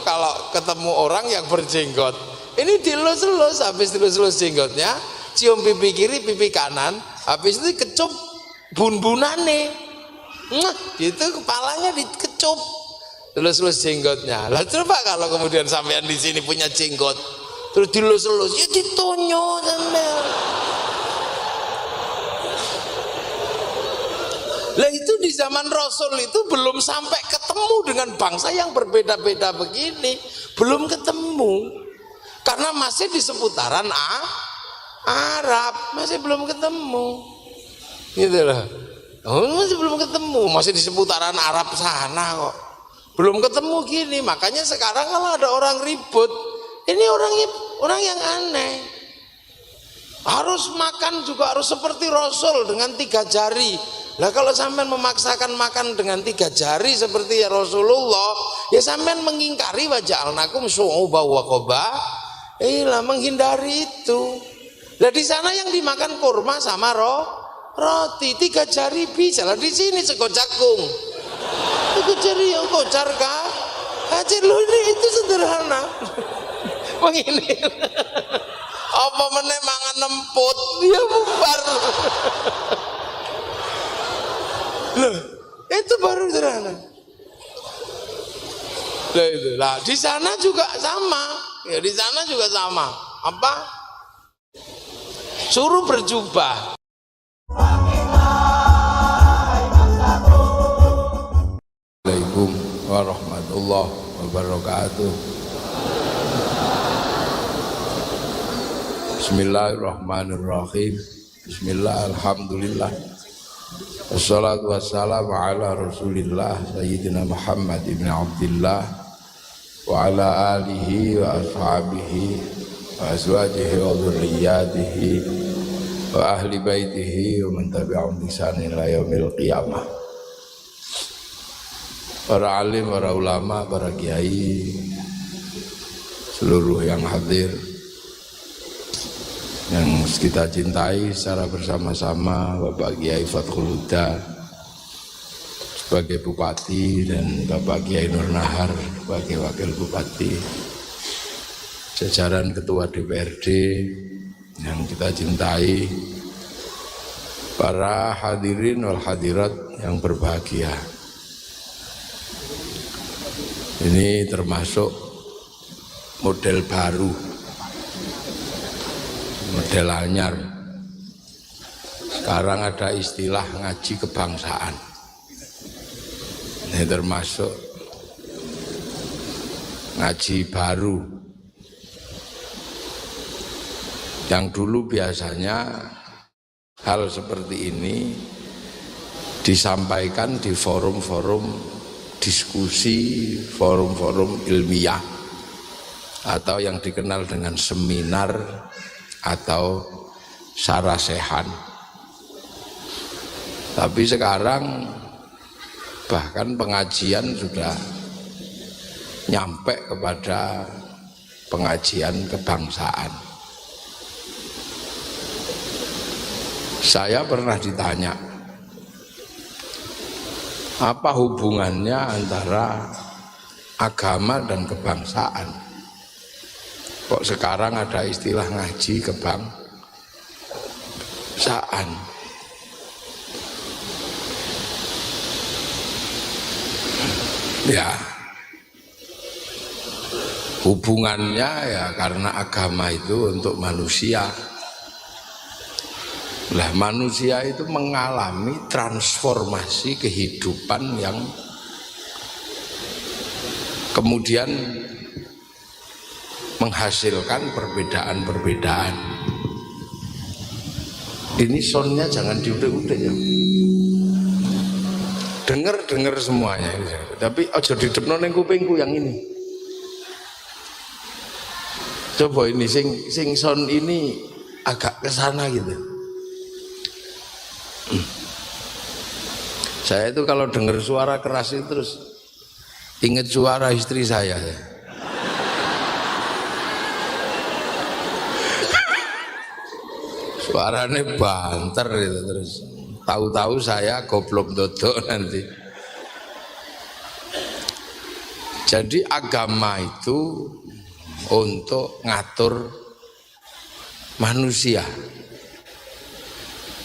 kalau ketemu orang yang berjenggot. Ini dilus-lus, habis dilus-lus jenggotnya, cium pipi kiri, pipi kanan, habis itu kecup bun-bunane. Gitu kepalanya dikecup. Dilus-lus jenggotnya. Lah coba kalau kemudian sampean di sini punya jenggot, terus dilus-lus, ya ditonyo sampean. Lah itu di zaman Rasul itu belum sampai ketemu dengan bangsa yang berbeda-beda begini, belum ketemu. Karena masih di seputaran Arab, masih belum ketemu. Gitu loh. Oh, masih belum ketemu, masih di seputaran Arab sana kok. Belum ketemu gini, makanya sekarang kalau ada orang ribut, ini orang yang aneh. Harus makan juga harus seperti Rasul dengan 3 jari. Lah kalau sampean memaksakan makan dengan 3 jari seperti ya Rasulullah, ya sampean mengingkari waja'alnakum syu'uban wa qaba'ila, menghindari itu. Lah di sana yang dimakan kurma sama roti 3 jari bisa. Lah di sini sego jagung 3 jari yang kocar kah? Hajar lo ini itu sederhana. Begini. Apa meneh mangan nemput dia bubar. Loh, itu baru sederhana. Lah itu. Lah di sana juga sama. Ya di sana juga sama. Apa? Suruh berjubah. Assalamualaikum warahmatullahi wabarakatuh. Bismillahirrahmanirrahim. Bismillah, alhamdulillah. Wassalatu wassalamu ala rasulillah Sayyidina Muhammad ibn Abdillah wa ala alihi wa ashabihi wa azwajihi wa dhurriyyatihi wa ahli baitihi wa man tabi'ahum bi ihsan ila yaumil qiyamah. Para alim, para ulama, para kiai, seluruh yang hadir, yang kita cintai secara bersama-sama, Bapak Kiai Fathul Huda sebagai Bupati dan Bapak Kiai Nur Nahar sebagai Wakil Bupati, jajaran Ketua DPRD yang kita cintai, para hadirin wal hadirat yang berbahagia. Ini termasuk model baru, model anyar. Sekarang ada istilah ngaji kebangsaan. Ini termasuk ngaji baru. Yang dulu biasanya hal seperti ini disampaikan di forum-forum diskusi, forum-forum ilmiah, atau yang dikenal dengan seminar atau sarasehan. Tapi sekarang bahkan pengajian sudah nyampe kepada pengajian kebangsaan. Saya pernah ditanya, apa hubungannya antara agama dan kebangsaan? Kok sekarang ada istilah ngaji kebangsaan? Ya, hubungannya ya karena agama itu untuk manusia. Lah manusia itu mengalami transformasi kehidupan yang kemudian menghasilkan perbedaan-perbedaan. Ini soundnya jangan diudik-udik ya. Dengar semuanya, tapi ojo didepno ning kupingku yang ini. Coba ini sing sound ini agak kesana gitu. Saya itu kalau dengar suara keras itu terus ingat suara istri saya. Suaranya banter gitu terus. Tahu-tahu saya goblok dodok nanti. Jadi agama itu untuk ngatur manusia.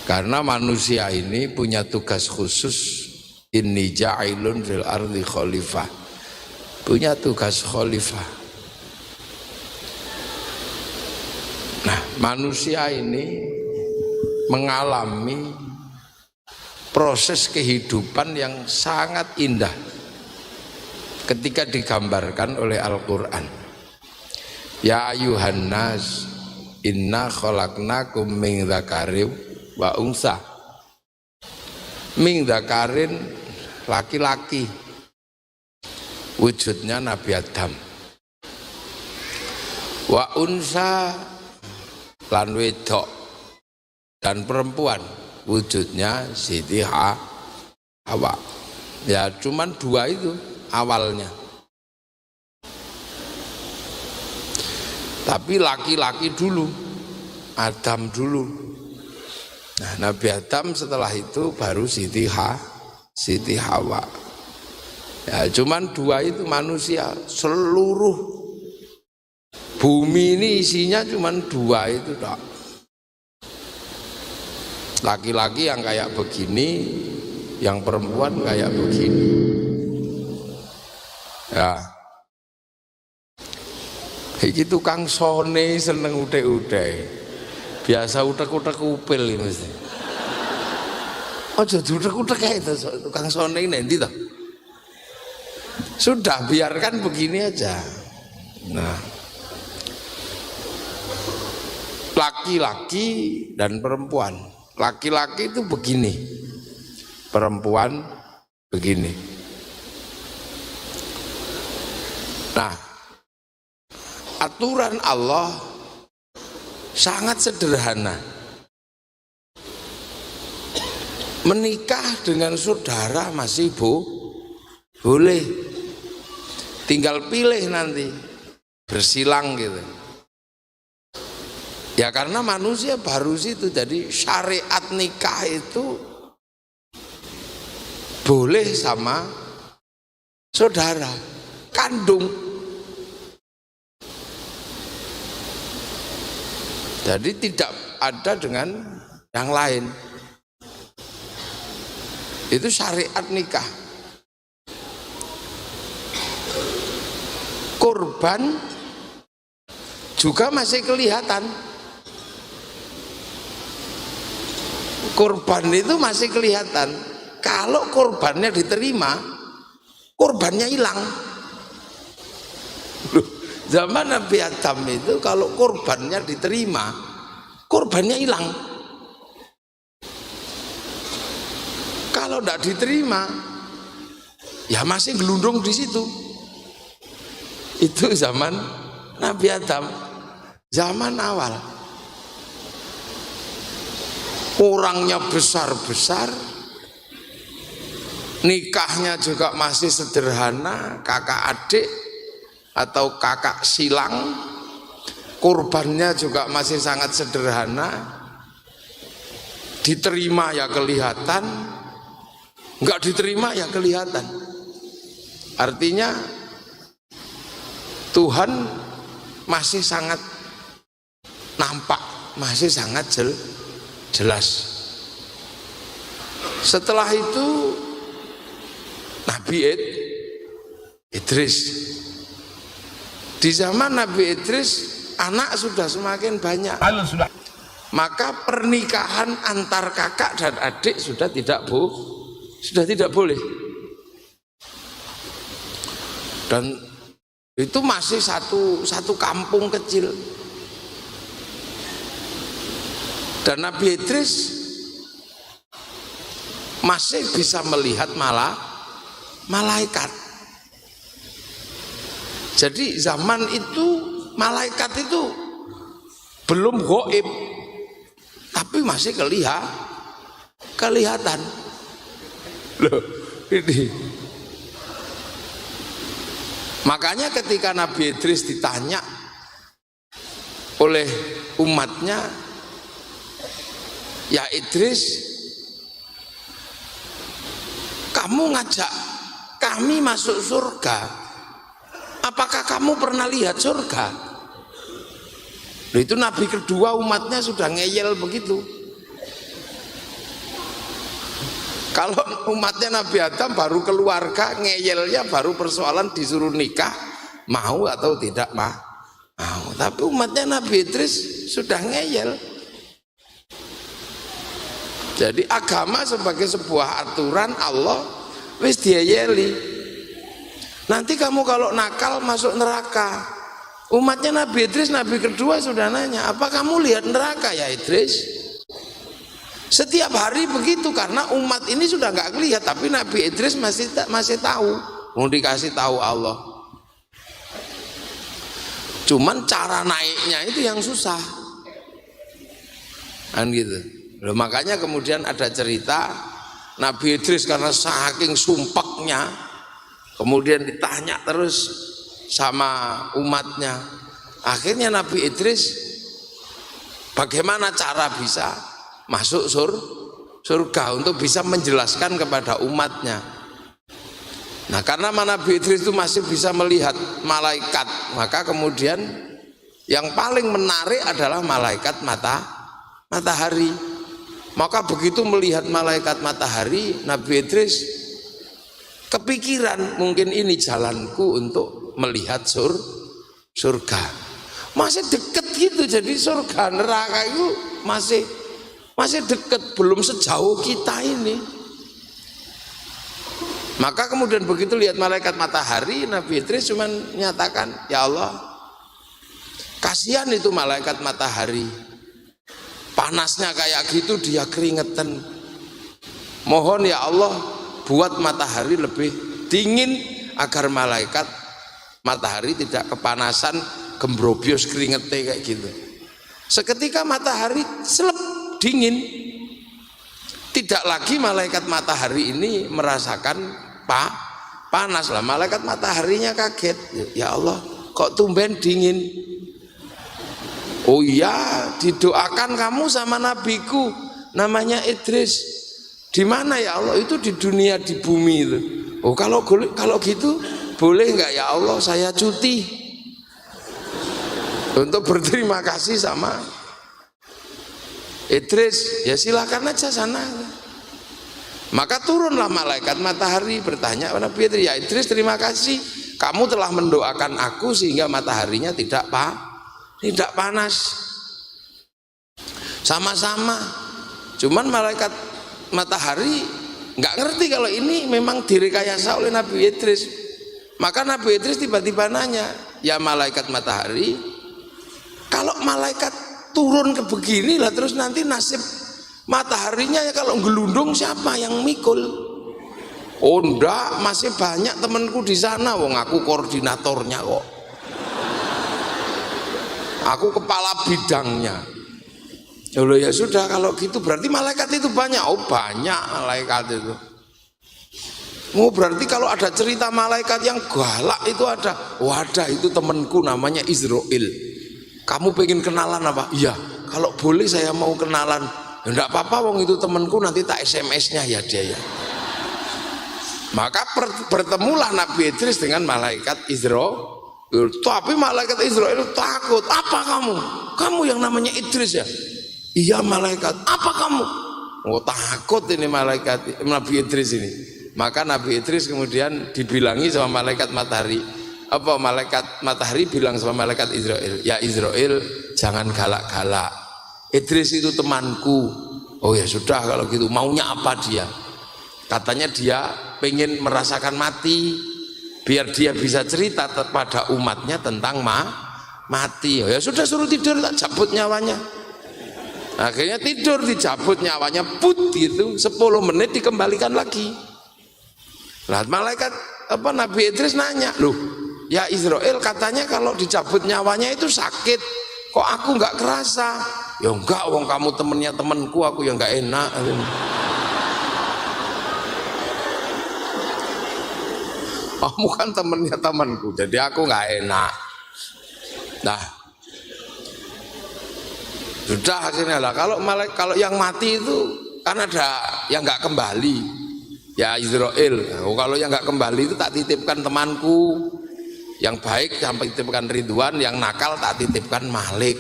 Karena manusia ini punya tugas khusus, inni ja'ilun fil ardi khalifah. Punya tugas khalifah. Nah, manusia ini mengalami proses kehidupan yang sangat indah ketika digambarkan oleh Al-Quran. Ya ayuhan nas inna khalaqnakum min dzakarin wa unsa. Min dzakarin laki-laki, wujudnya Nabi Adam. Wa unsa lan wedok, dan perempuan, wujudnya Siti Hawa. Ya cuman dua itu awalnya. Tapi laki-laki dulu, Adam dulu. Nah, Nabi Adam setelah itu baru Siti Hawa. Ya cuman dua itu manusia. Seluruh bumi ini isinya cuman dua itu tak. Laki-laki yang kayak begini, yang perempuan kayak begini. Ya, iki tukang sone seneng utek-utek. Biasa utek-utek upil ini mesti. Aja diutek-utek kayak itu tukang sone ini nanti toh. Sudah biarkan begini aja. Nah, laki-laki dan perempuan. Laki-laki itu begini, perempuan begini. Nah, aturan Allah sangat sederhana. Menikah dengan saudara masih boleh. Tinggal pilih nanti, bersilang gitu. Ya karena manusia baru situ, jadi syariat nikah itu boleh sama saudara kandung. Jadi tidak ada dengan yang lain. Itu syariat nikah. Korban juga masih kelihatan. Korban itu masih kelihatan. Kalau korbannya diterima, korbannya hilang. Loh, zaman Nabi Adam itu kalau korbannya diterima, korbannya hilang. Kalau tidak diterima, ya masih gelundung di situ. Itu zaman Nabi Adam, zaman awal. Orangnya besar-besar, nikahnya juga masih sederhana, kakak adik atau kakak silang, kurbannya juga masih sangat sederhana, diterima ya kelihatan, enggak diterima ya kelihatan. Artinya Tuhan masih sangat nampak, masih sangat jelas. Setelah itu Nabi Idris. Di zaman Nabi Idris anak sudah semakin banyak. Maka pernikahan antar kakak dan adik sudah tidak boleh. Dan itu masih satu kampung kecil. Dan Nabi Idris masih bisa melihat malaikat. Jadi zaman itu malaikat itu belum gaib, tapi masih kelihatan. Loh, ini. Makanya ketika Nabi Idris ditanya oleh umatnya, ya Idris, kamu ngajak kami masuk surga, apakah kamu pernah lihat surga? Itu nabi kedua umatnya sudah ngeyel begitu. Kalau umatnya Nabi Adam baru keluarga, ngeyelnya baru persoalan disuruh nikah, mau atau tidak mau. Tapi umatnya Nabi Idris sudah ngeyel. Jadi agama sebagai sebuah aturan Allah wis diayeli. Nanti kamu kalau nakal masuk neraka. Umatnya Nabi Idris, Nabi kedua sudah nanya, apa kamu lihat neraka ya Idris? Setiap hari begitu, karena umat ini sudah nggak lihat, tapi Nabi Idris masih tahu, mau dikasih tahu Allah. Cuman cara naiknya itu yang susah, kan gitu. Loh, makanya kemudian ada cerita Nabi Idris karena saking sumpeknya, kemudian ditanya terus sama umatnya. Akhirnya Nabi Idris bagaimana cara bisa masuk surga untuk bisa menjelaskan kepada umatnya. Nah, karena Nabi Idris itu masih bisa melihat malaikat, maka kemudian yang paling menarik adalah malaikat matahari. Maka begitu melihat malaikat matahari, Nabi Idris kepikiran, mungkin ini jalanku untuk melihat surga. Masih deket gitu, jadi surga neraka itu masih deket, belum sejauh kita ini. Maka kemudian begitu lihat malaikat matahari, Nabi Idris cuma nyatakan, ya Allah, kasihan itu malaikat matahari, panasnya kayak gitu dia keringetan. Mohon ya Allah buat matahari lebih dingin agar malaikat matahari tidak kepanasan gembrobios keringetnya kayak gitu. Seketika matahari selep dingin, tidak lagi malaikat matahari ini merasakan panas lah. Malaikat mataharinya kaget, ya Allah kok tumben dingin. Oh iya, didoakan kamu sama nabiku namanya Idris. Di mana ya Allah? Itu di dunia, di bumi itu. Oh kalau gitu boleh nggak ya Allah saya cuti untuk berterima kasih sama Idris? Ya silakan aja sana. Maka turunlah malaikat matahari bertanya kepada Nabi Idris, ya Idris terima kasih kamu telah mendoakan aku sehingga mataharinya tidak panas. Sama-sama. Cuman malaikat matahari nggak ngerti kalau ini memang direkayasa oleh Nabi Idris. Maka Nabi Idris tiba-tiba nanya, ya malaikat matahari, kalau malaikat turun ke begini lah terus nanti nasib mataharinya ya kalau gelundung siapa yang mikul? Oh enggak, masih banyak temanku di sana, wong aku koordinatornya kok. Aku kepala bidangnya. Ya sudah kalau gitu berarti malaikat itu banyak. Oh banyak malaikat itu. Oh berarti kalau ada cerita malaikat yang galak itu ada. Oh ada, itu temanku namanya Israel. Kamu pengen kenalan apa? Iya, kalau boleh saya mau kenalan. Ya enggak apa-apa, wong itu temanku, nanti tak SMS-nya ya dia ya. Maka bertemulah Nabi Idris dengan malaikat Israel. Tapi malaikat Israel takut. Apa kamu? Kamu yang namanya Idris ya? Iya malaikat. Apa kamu? Oh takut ini malaikat Nabi Idris ini. Maka Nabi Idris kemudian dibilangi sama malaikat matahari. Apa malaikat matahari bilang sama malaikat Israel, ya Israel jangan galak-galak. Idris itu temanku. Oh ya sudah kalau gitu, maunya apa dia? Katanya dia pengen merasakan mati, biar dia bisa cerita kepada umatnya tentang mati. Oh ya sudah suruh tidur, tak cabut nyawanya. Akhirnya tidur, dicabut nyawanya, put gitu, 10 menit dikembalikan lagi. Lah malaikat Nabi Idris nanya, loh ya Israel katanya kalau dicabut nyawanya itu sakit, kok aku nggak kerasa? Ya enggak, wong kamu temennya temanku, aku yang nggak enak. Kamu kan temennya temanku, jadi aku nggak enak. Nah, sudah akhirnya lah. Kalau yang mati itu kan ada yang nggak kembali, ya Israel. Oh, kalau yang nggak kembali itu tak titipkan temanku. Yang baik sampai titipkan Ridwan, yang nakal tak titipkan Malik.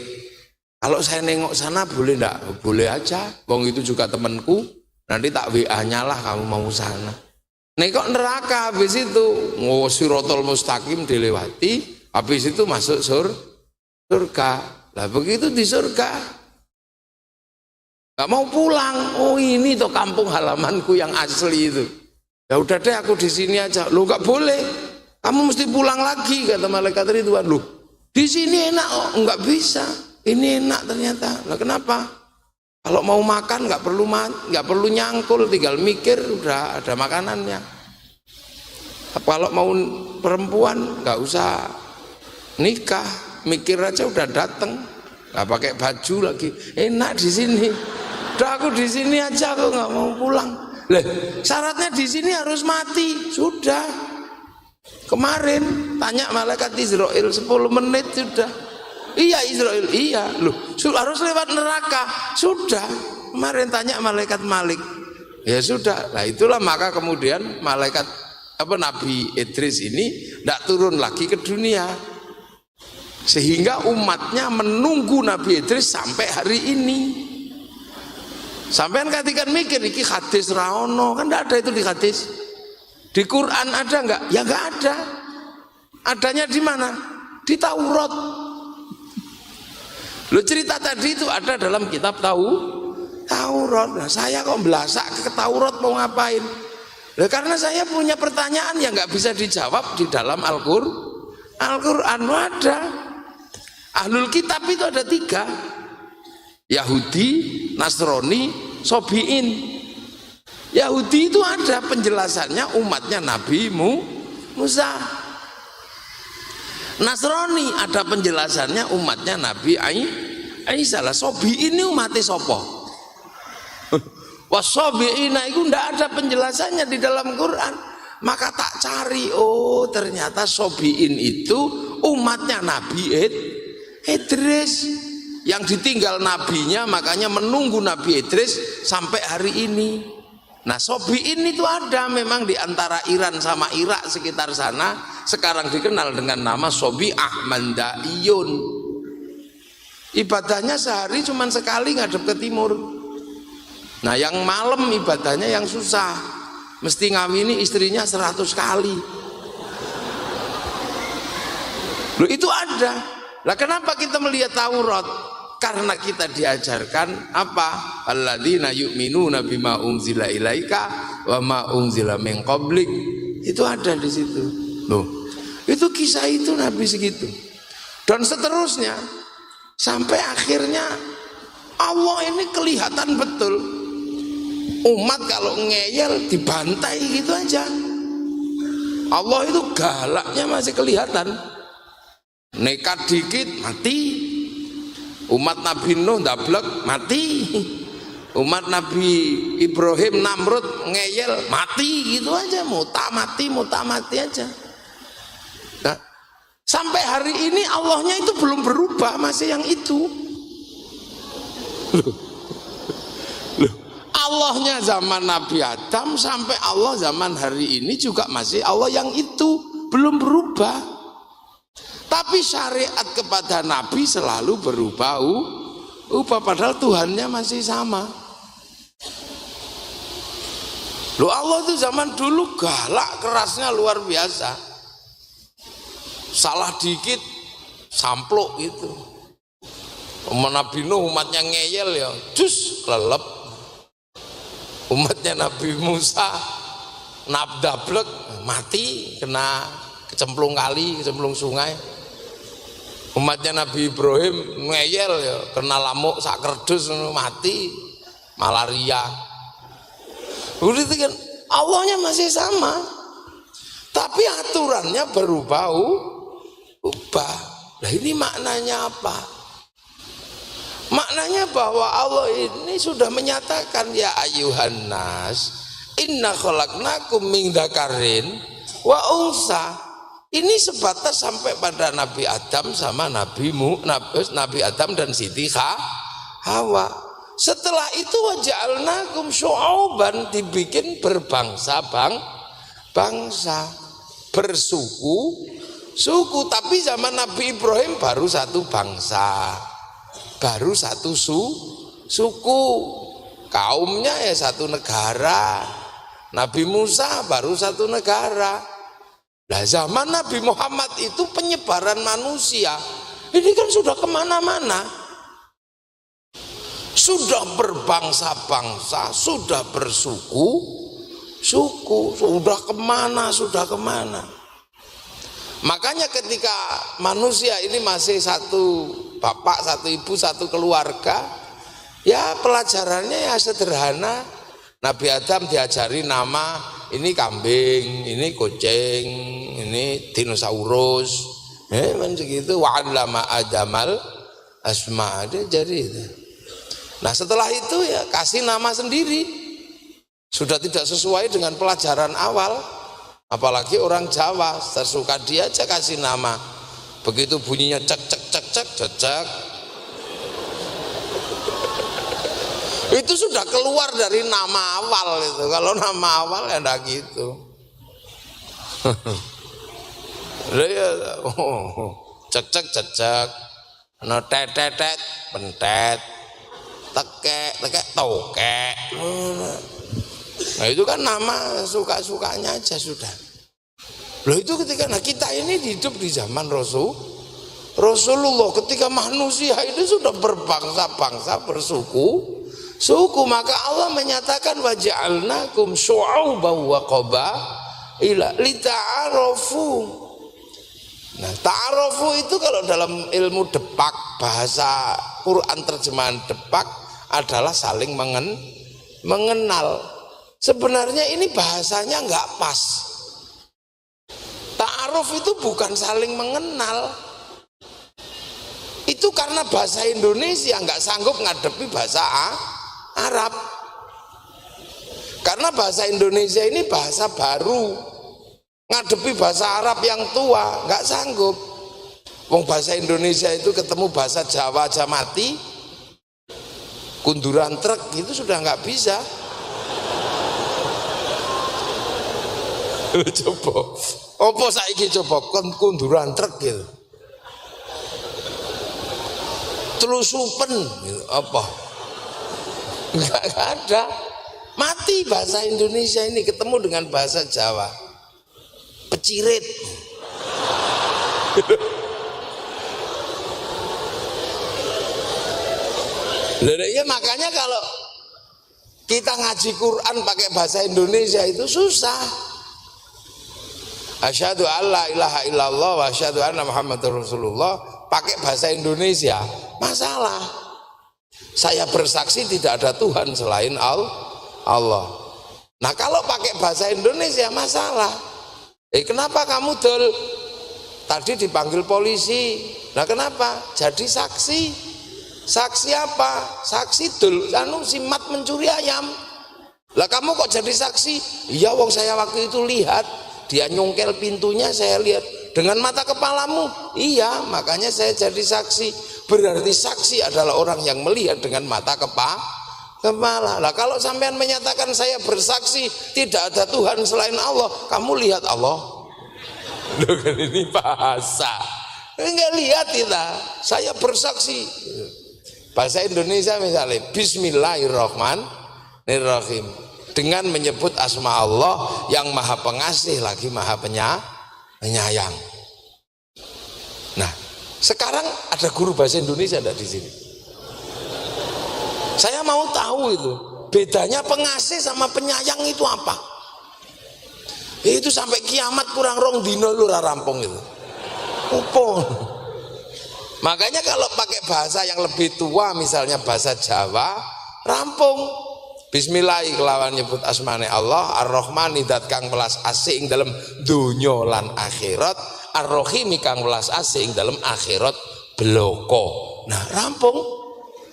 Kalau saya nengok sana boleh enggak? Boleh aja. Wong itu juga temanku. Nanti tak WA-nya lah kamu mau sana. Nengok neraka habis itu Siratal Mustaqim dilewati, habis itu masuk surga. Lah begitu di surga nggak mau pulang. Oh ini tuh kampung halamanku yang asli itu. Ya udah deh aku di sini aja. Lu nggak boleh. Kamu mesti pulang lagi kata malaikat Ridwan. Lu di sini enak kok. Nggak bisa. Ini enak ternyata. Lah kenapa? Kalau mau makan nggak perlu nyangkul, tinggal mikir udah ada makanannya. Kalau mau perempuan nggak usah nikah, mikir aja udah dateng. Nggak pakai baju lagi. Enak di sini. Udah aku di sini aja, aku nggak mau pulang. Lah, syaratnya di sini harus mati. Sudah. Kemarin tanya malaikat Israel 10 menit sudah. Iya Israel, iya. Loh, harus lewat neraka. Sudah. Kemarin tanya malaikat Malik. Ya sudah. Nah itulah maka kemudian Nabi Idris ini tidak turun lagi ke dunia. Sehingga umatnya menunggu Nabi Idris sampai hari ini. Sampean ketika mikir iki hadis raono, kan tidak ada itu di hadis. Di Quran ada enggak? Ya enggak ada. Adanya di mana? Di Taurat. Lo cerita tadi itu ada dalam kitab Taurat. Nah, saya kok belasak ke Taurat mau ngapain? Nah, karena saya punya pertanyaan yang nggak bisa dijawab di dalam Al-Quran ada. Ahlul kitab itu ada 3. Yahudi, Nasrani, Sobiin. Yahudi itu ada penjelasannya umatnya Nabi Musa. Nasrani ada penjelasannya umatnya Nabi Isa. Lah Sobiin ini umatnya sopo? Wasobiina itu tidak ada penjelasannya di dalam Quran. Maka tak cari, oh ternyata Sobiin itu umatnya Nabi Idris yang ditinggal nabinya, makanya menunggu Nabi Idris sampai hari ini. Nah Sobiin itu ada memang di antara Iran sama Irak sekitar sana, sekarang dikenal dengan nama Sobi'ah Mandaiyun. Ibadahnya sehari cuma sekali ngadep ke timur. Nah yang malam ibadahnya yang susah, mesti ngawini istrinya 100 kali. Loh itu ada. Lah kenapa kita melihat Taurat? Karena kita diajarkan apa? Alladzina yu'minuna bima unzila ilaika wa ma unzila min qablik. Itu ada di situ. Loh, itu kisah itu Nabi segitu. Dan seterusnya sampai akhirnya Allah ini kelihatan betul. Umat kalau ngeyel dibantai gitu aja. Allah itu galaknya masih kelihatan. Nekat dikit mati. Umat Nabi Nuh dablek mati. Umat Nabi Ibrahim Namrud ngeyel mati gitu aja. Muta mati aja. Nah, sampai hari ini Allahnya itu belum berubah, masih yang itu. Loh, Allahnya zaman Nabi Adam sampai Allah zaman hari ini juga masih Allah yang itu, belum berubah. Tapi syariat kepada Nabi selalu berubah, padahal Tuhannya masih sama. Loh Allah itu zaman dulu galak, kerasnya luar biasa. Salah dikit sampluk gitu. Nabi Nuh umatnya ngeyel ya, jus lelep. Umatnya Nabi Musa nabdablek mati, kena kecemplung kali, kecemplung sungai. Umatnya Nabi Ibrahim ngeyel ya, kena lamuk sak kerdus mati, malaria. Udah itu kan Allahnya masih sama, tapi aturannya berubah. Nah ini maknanya apa? Maknanya bahwa Allah ini sudah menyatakan ya ayuhan nas, inna khalaqnakum min dzakarin wa unsa. Ini sebatas sampai pada Nabi Adam sama Nabi Adam dan Siti Hawa. Setelah itu waja'alnakum syu'uban, dibikin berbangsa-bangsa, bersuku suku. Tapi zaman Nabi Ibrahim baru satu bangsa, baru satu suku. Kaumnya ya satu negara. Nabi Musa baru satu negara. Nah zaman Nabi Muhammad itu penyebaran manusia ini kan sudah kemana-mana, sudah berbangsa-bangsa, sudah bersuku-suku, sudah kemana. Makanya ketika manusia ini masih satu bapak, satu ibu, satu keluarga, ya pelajarannya ya sederhana. Nabi Adam diajari nama, ini kambing, ini kucing, ini dinosaurus, segitu. Wa'allama Adamal asma, dia jadi itu. Nah setelah itu ya kasih nama sendiri, sudah tidak sesuai dengan pelajaran awal. Apalagi orang Jawa, tersuka dia aja kasih nama. Begitu bunyinya cek cek cek cek cek cek, itu sudah keluar dari nama awal itu. Kalau nama awal ya enggak gitu. Cek cek cek cek, no tetet pentet, tekek tokek. Nah itu kan nama suka-sukanya aja sudah. Loh itu ketika kita ini hidup di zaman Rasulullah, ketika manusia itu sudah berbangsa-bangsa, bersuku, maka Allah menyatakan waja'alnakum syu'uban wa qabaila lita'arafu. Nah, ta'arafu itu kalau dalam ilmu depak, bahasa Quran terjemahan depak adalah saling mengenal. Sebenarnya ini bahasanya enggak pas. Ta'aruf itu bukan saling mengenal. Itu karena bahasa Indonesia enggak sanggup ngadepi bahasa Arab. Karena bahasa Indonesia ini bahasa baru, ngadepi bahasa Arab yang tua nggak sanggup. Wong bahasa Indonesia itu ketemu bahasa Jawa aja mati, kunduran truk itu sudah nggak bisa. Coba, opo saiki coba kunduran truk gitu, telusupen gitu, apa? Nggak ada. Mati bahasa Indonesia ini ketemu dengan bahasa Jawa. Pecirit. Ya makanya kalau kita ngaji Quran pakai bahasa Indonesia itu susah. Asyhadu alla ilaha illallah wa asyhadu anna Muhammadar Rasulullah pakai bahasa Indonesia masalah. Saya bersaksi tidak ada Tuhan selain Allah. Nah kalau pakai bahasa Indonesia masalah. Kenapa kamu dol? Tadi dipanggil polisi. Nah kenapa? Jadi saksi. Saksi apa? Saksi dol simat mencuri ayam. Lah kamu kok jadi saksi? Iya wong saya waktu itu lihat dia nyongkel pintunya, saya lihat dengan mata kepalamu. Iya, makanya saya jadi saksi. Berarti saksi adalah orang yang melihat dengan mata kepala. Lah kalau sampean menyatakan saya bersaksi tidak ada Tuhan selain Allah, kamu lihat Allah. Loh kan ini bahasa. Enggak lihat kita. Saya bersaksi. Bahasa Indonesia misalnya Bismillahirrahmanirrahim. Dengan menyebut asma Allah yang maha pengasih lagi maha penyayang. Nah, sekarang ada guru bahasa Indonesia enggak di sini? Saya mau tahu itu bedanya pengasih sama penyayang itu apa? Itu sampai kiamat kurang rong dino lu rampung itu. Upon. Makanya kalau pakai bahasa yang lebih tua misalnya bahasa Jawa rampung. Bismillah kelawan nyebut asmane Allah, Ar-Rahman dat kang welas asih ing dalem donya lan akhirat, Ar-Rahim kang welas asih ing dalem akhirat bloko. Nah, rampung.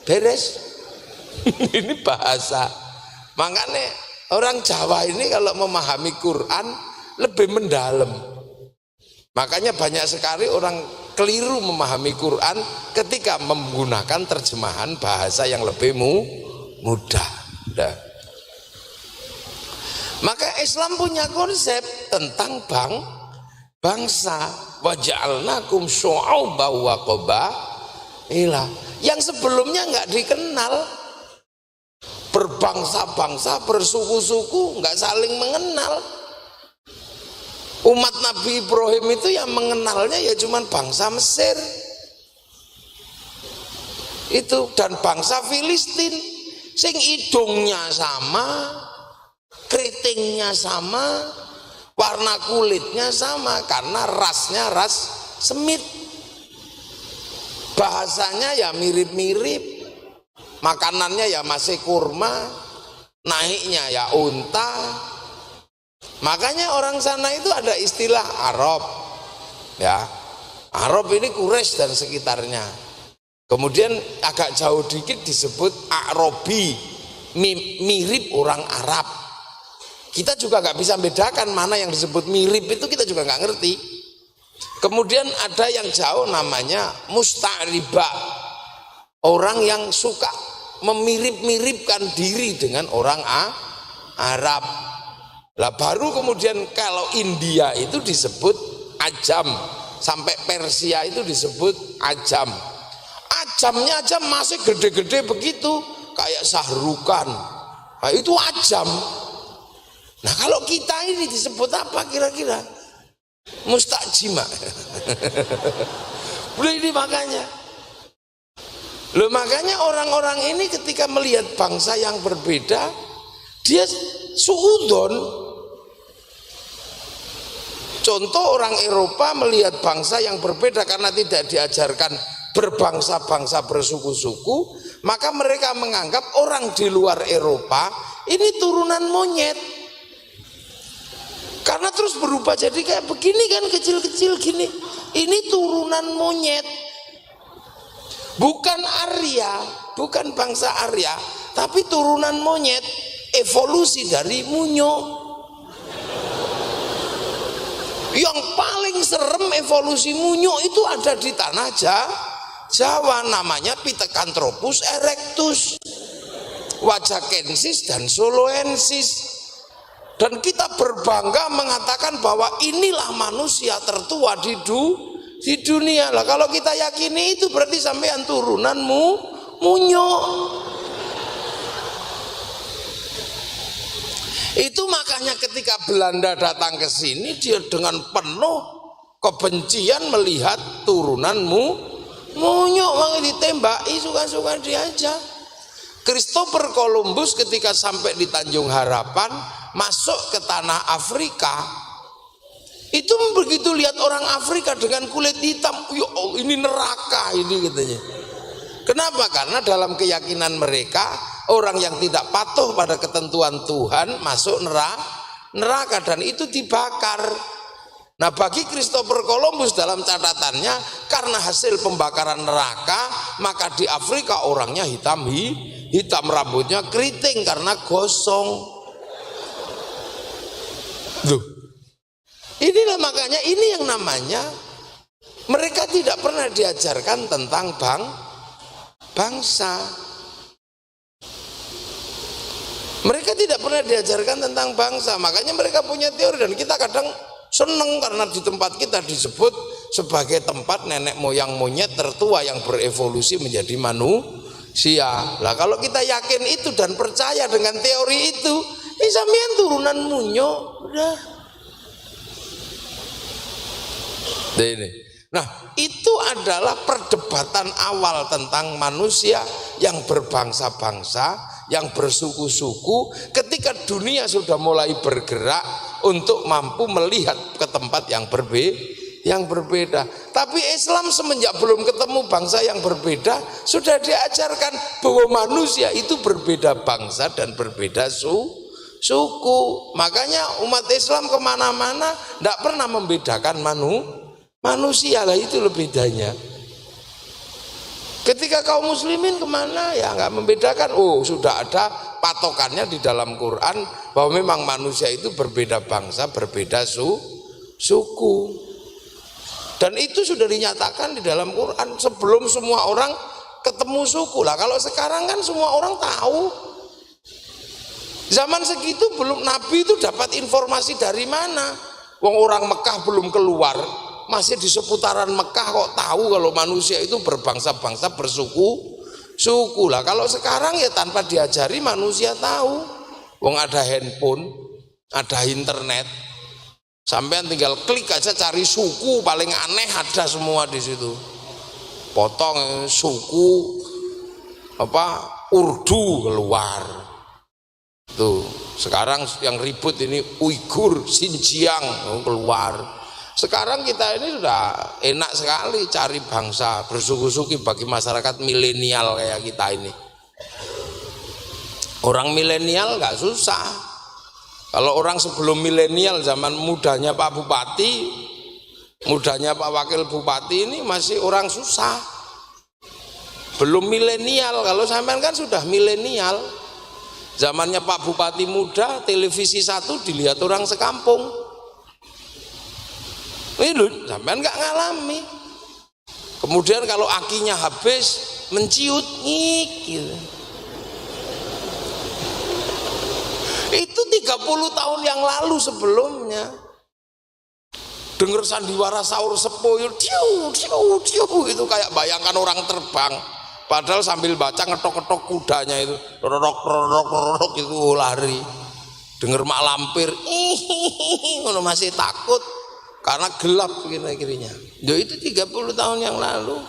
Beres. Ini bahasa. Makanya orang Jawa ini kalau memahami Quran lebih mendalam. Makanya banyak sekali orang keliru memahami Quran ketika menggunakan terjemahan bahasa yang lebih mudah. Nah. Maka Islam punya konsep tentang bangsa. Wa ja'alnakum syu'uban wa qabaila. Yang sebelumnya nggak dikenal, berbangsa-bangsa, bersuku-suku, nggak saling mengenal. Umat Nabi Ibrahim itu yang mengenalnya ya cuman bangsa Mesir itu dan bangsa Filistin, sing hidungnya sama, keritingnya sama, warna kulitnya sama, karena rasnya ras Semit. Bahasanya ya mirip-mirip, makanannya ya masih kurma, naiknya ya unta. Makanya orang sana itu ada istilah Arab, ya. Arab ini Quraisy dan sekitarnya. Kemudian agak jauh dikit disebut Arabi, mirip orang Arab. Kita juga nggak bisa bedakan mana yang disebut mirip, itu kita juga nggak ngerti. Kemudian ada yang jauh namanya musta'riba, orang yang suka memirip-miripkan diri dengan orang Arab. Lah baru kemudian kalau India itu disebut Ajam, sampai Persia itu disebut Ajam. Ajamnya aja masih gede-gede begitu, kayak Sahrukan. Nah, itu Ajam. Nah kalau kita ini disebut apa kira-kira? Mustajima. Boleh ini makanya. Loh makanya orang-orang ini ketika melihat bangsa yang berbeda, dia suudon. Contoh orang Eropa melihat bangsa yang berbeda karena tidak diajarkan berbangsa-bangsa bersuku-suku, maka mereka menganggap orang di luar Eropa ini turunan monyet. Karena terus berubah jadi kayak begini kan, kecil-kecil gini. Ini turunan monyet. Bukan Arya, bukan bangsa Arya, tapi turunan monyet, evolusi dari munyo. Yang paling serem evolusi munyo itu ada di tanah Jawa, namanya Pithecanthropus erectus, Wajakensis dan Soloensis. Dan kita berbangga mengatakan bahwa inilah manusia tertua di dunia. Lah kalau kita yakini itu berarti sampean turunanmu munyo. Itu makanya ketika Belanda datang ke sini, dia dengan penuh kebencian melihat turunanmu munyo, malah ditembaki, suka-suka dia aja. Christopher Columbus ketika sampai di Tanjung Harapan, masuk ke tanah Afrika, itu begitu lihat orang Afrika dengan kulit hitam, ya Allah, ini neraka ini katanya. Kenapa? Karena dalam keyakinan mereka, orang yang tidak patuh pada ketentuan Tuhan masuk neraka dan itu dibakar. Nah bagi Christopher Columbus dalam catatannya, karena hasil pembakaran neraka, maka di Afrika orangnya hitam, rambutnya keriting karena gosong. Duh. Inilah makanya ini yang namanya mereka tidak pernah diajarkan tentang bangsa. Mereka tidak pernah diajarkan tentang bangsa, makanya mereka punya teori dan kita kadang seneng karena di tempat kita disebut sebagai tempat nenek moyang monyet tertua yang berevolusi menjadi manusia. Lah kalau kita yakin itu dan percaya dengan teori itu, sampean turunan munyo udah. Ini. Nah, itu adalah perdebatan awal tentang manusia yang berbangsa-bangsa, yang bersuku-suku, ketika dunia sudah mulai bergerak untuk mampu melihat ke tempat yang berbeda. Tapi Islam semenjak belum ketemu bangsa yang berbeda, sudah diajarkan bahwa manusia itu berbeda bangsa dan berbeda suku. Makanya umat Islam kemana-mana tidak pernah membedakan manusia, lah itu bedanya. Ketika kaum muslimin kemana ya nggak membedakan. Oh sudah ada patokannya di dalam Quran bahwa memang manusia itu berbeda bangsa, berbeda suku. Dan itu sudah dinyatakan di dalam Quran sebelum semua orang ketemu suku. Lah kalau sekarang kan semua orang tahu. Zaman segitu belum, Nabi itu dapat informasi dari mana? Wong orang Mekah belum keluar, masih di seputaran Mekah kok tahu kalau manusia itu berbangsa-bangsa, bersuku lah. Kalau sekarang ya tanpa diajari manusia tahu. Wong ada handphone, ada internet, sampean tinggal klik aja cari suku paling aneh ada semua di situ. Potong suku apa Urdu keluar. Tuh, sekarang yang ribut ini Uighur, Xinjiang keluar. Sekarang kita ini sudah enak sekali cari bangsa bersuku-suku bagi masyarakat milenial kayak kita ini. Orang milenial nggak susah. Kalau orang sebelum milenial zaman mudanya Pak Bupati, mudanya Pak Wakil Bupati ini masih orang susah. Belum milenial, kalau sampean kan sudah milenial. Zamannya Pak Bupati muda, televisi satu dilihat orang sekampung. Ini loh, sampean nggak ngalami. Kemudian kalau akinya habis, menciut ngik gitu. Itu 30 tahun yang lalu sebelumnya. Dengar sandiwara sahur sepo itu kayak bayangkan orang terbang. Padahal sambil baca ngetok-ngetok kudanya itu, rorok itu lari. Dengar mak lampir, masih takut karena gelap kira-kiranya. Ya itu 30 tahun yang lalu.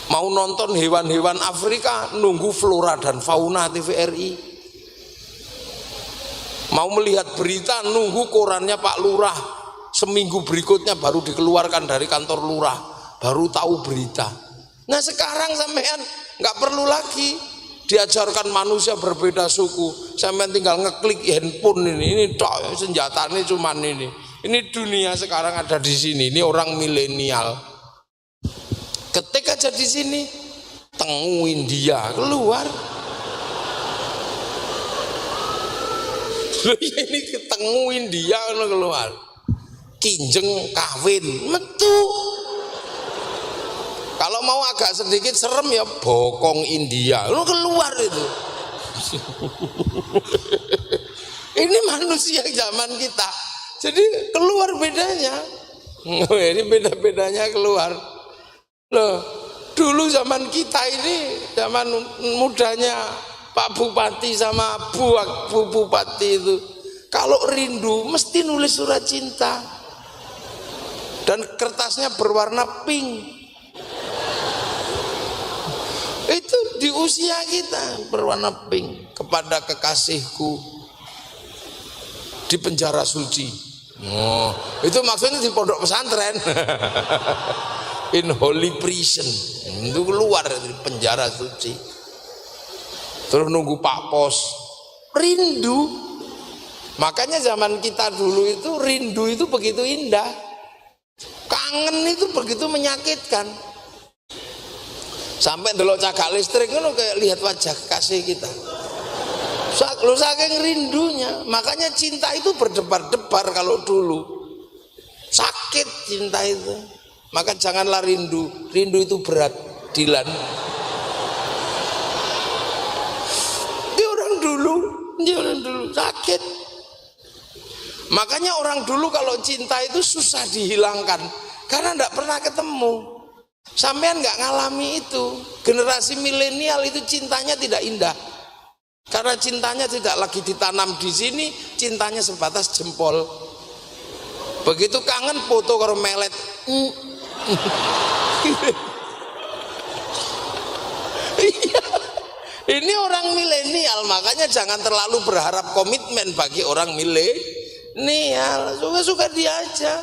Mau nonton hewan-hewan Afrika nunggu Flora dan Fauna TVRI. Mau melihat berita nunggu korannya Pak Lurah. Seminggu berikutnya baru dikeluarkan dari kantor lurah, baru tahu berita. Nah sekarang sampean nggak perlu lagi diajarkan manusia berbeda suku. Sampean tinggal ngeklik handphone ini senjatanya cuman ini. Ini dunia sekarang ada di sini. Ini orang milenial. Ketik aja di sini, Tengu India keluar. Ini Tengu India keluar. Kinjeng kawin metu. Kalau mau agak sedikit serem ya bokong India, lu keluar itu. Ini manusia zaman kita, jadi keluar bedanya. Ini beda-bedanya keluar. Loh, dulu zaman kita ini, zaman mudanya Pak Bupati sama Bu Bupati itu, kalau rindu mesti nulis surat cinta dan kertasnya berwarna pink. Itu di usia kita berwarna pink, kepada kekasihku di penjara suci. Oh, itu maksudnya di pondok pesantren. In holy prison. Itu keluar dari penjara suci. Terus nunggu Pak Pos. Rindu. Makanya zaman kita dulu itu rindu itu begitu indah. Kangen itu begitu menyakitkan. Sampai delok cagak listrik itu kayak lihat wajah kasih kita. Lu saking rindunya, makanya cinta itu berdebar-debar kalau dulu. Sakit cinta itu. Maka janganlah rindu. Rindu itu berat, Dilan. Dia orang dulu sakit. Makanya orang dulu kalau cinta itu susah dihilangkan karena enggak pernah ketemu. Sampean nggak ngalami itu. Generasi milenial itu cintanya tidak indah. Karena cintanya tidak lagi ditanam di sini, cintanya sebatas jempol. Begitu kangen foto karo melet. Ini orang milenial, makanya jangan terlalu berharap komitmen bagi orang milenial. Suka-suka dia aja.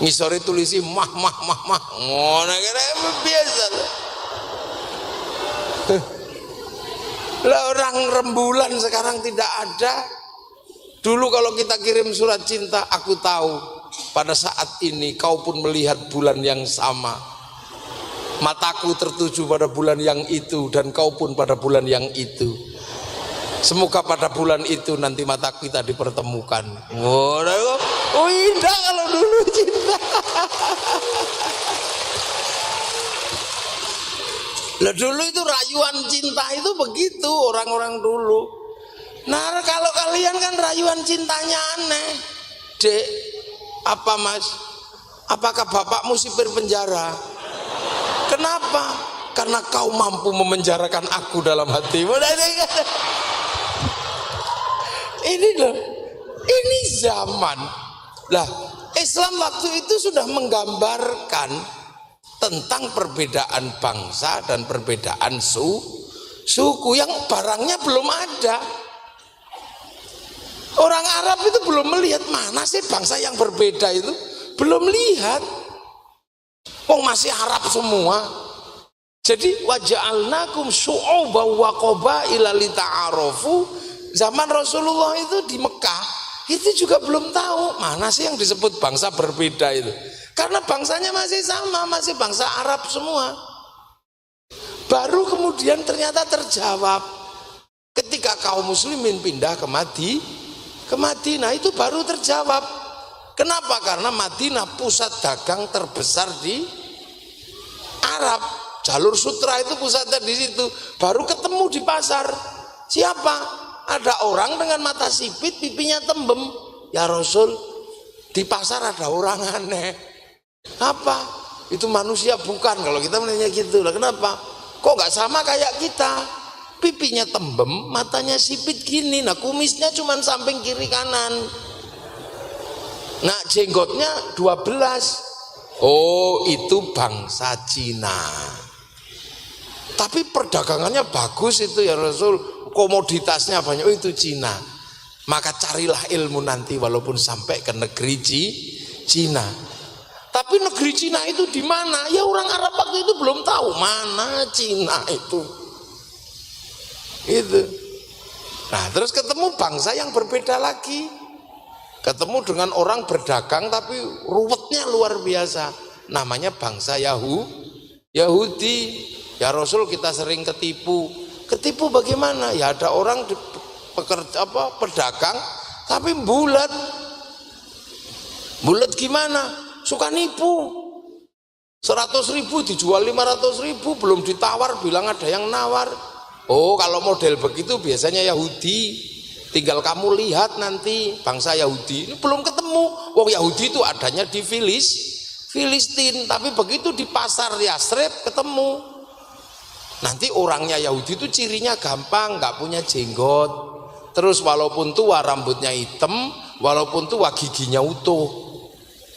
Ngisore tulisi mah. Ngono kira biasa. Lah orang rembulan sekarang tidak ada. Dulu kalau kita kirim surat cinta, aku tahu pada saat ini kau pun melihat bulan yang sama. Mataku tertuju pada bulan yang itu dan kau pun pada bulan yang itu. Semoga pada bulan itu nanti mata kita dipertemukan. Oh indah kalau dulu cinta. Lah dulu itu rayuan cinta itu begitu orang-orang dulu. Nah kalau kalian kan rayuan cintanya aneh. Dek, apa mas? Apakah bapakmu sipir penjara? Kenapa? Karena kau mampu memenjarakan aku dalam hatimu. Ini loh, ini zaman. Lah, Islam waktu itu sudah menggambarkan tentang perbedaan bangsa dan perbedaan suku yang barangnya belum ada. Orang Arab itu belum melihat mana sih bangsa yang berbeda itu, belum lihat. Wong masih Arab semua. Jadi waja'alnakum syu'uban wa qabaila lita'arafu. Zaman Rasulullah itu di Mekah itu juga belum tahu mana sih yang disebut bangsa berbeda itu. Karena bangsanya masih sama, masih bangsa Arab semua. Baru kemudian ternyata terjawab ketika kaum muslimin pindah ke Madinah itu baru terjawab. Kenapa? Karena Madinah pusat dagang terbesar di Arab. Jalur sutra itu pusatnya di situ. Baru ketemu di pasar. Siapa? Ada orang dengan mata sipit, pipinya tembem. Ya Rasul, di pasar ada orang aneh. Apa? Itu manusia bukan? Kalau kita menanya gitu lah. Kenapa? Kok nggak sama kayak kita? Pipinya tembem, matanya sipit gini. Nah kumisnya cuma samping kiri kanan. Nah jenggotnya 12. Oh itu bangsa Cina. Tapi perdagangannya bagus itu ya Rasul. Komoditasnya banyak. Oh itu Cina. Maka carilah ilmu nanti walaupun sampai ke negeri Cina. Tapi negeri Cina itu di mana? Ya orang Arab waktu itu belum tahu mana Cina itu. Itu. Nah terus ketemu bangsa yang berbeda lagi. Ketemu dengan orang berdagang tapi ruwetnya luar biasa. Namanya bangsa Yahudi. Ya Rasul kita sering ketipu. Ketipu bagaimana? Ya ada orang pedagang tapi bulat. Bulat gimana? Suka nipu. 100.000 dijual 500.000, belum ditawar bilang ada yang nawar. Oh kalau model begitu biasanya Yahudi. Tinggal kamu lihat nanti bangsa Yahudi ini belum ketemu. Wong Yahudi itu adanya di Filistin, tapi begitu di pasar Yasrib ketemu. Nanti orangnya Yahudi itu cirinya gampang, nggak punya jenggot. Terus walaupun tua rambutnya hitam, walaupun tua giginya utuh.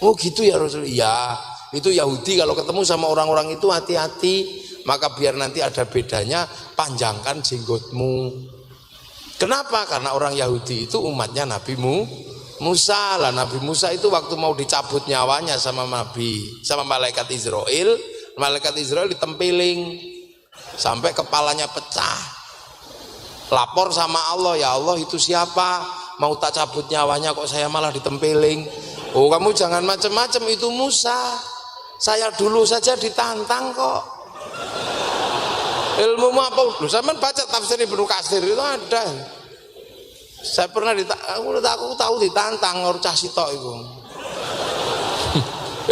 Oh gitu ya Rasul. Ya itu Yahudi kalau ketemu sama orang-orang itu hati-hati. Maka biar nanti ada bedanya, panjangkan jenggotmu. Kenapa? Karena orang Yahudi itu umatnya Nabi Musa. Lah Nabi Musa itu waktu mau dicabut nyawanya sama malaikat Israel, malaikat Israel ditempeling sampai kepalanya pecah. Lapor sama Allah, ya Allah itu siapa? Mau tak cabut nyawanya kok saya malah ditempeling. Oh kamu jangan macam-macam, itu Musa. Saya dulu saja ditantang kok. Ilmu apa? Lu sama baca tafsir Ibnu Katsir itu ada. Saya pernah aku tahu ditantang cah sitok itu.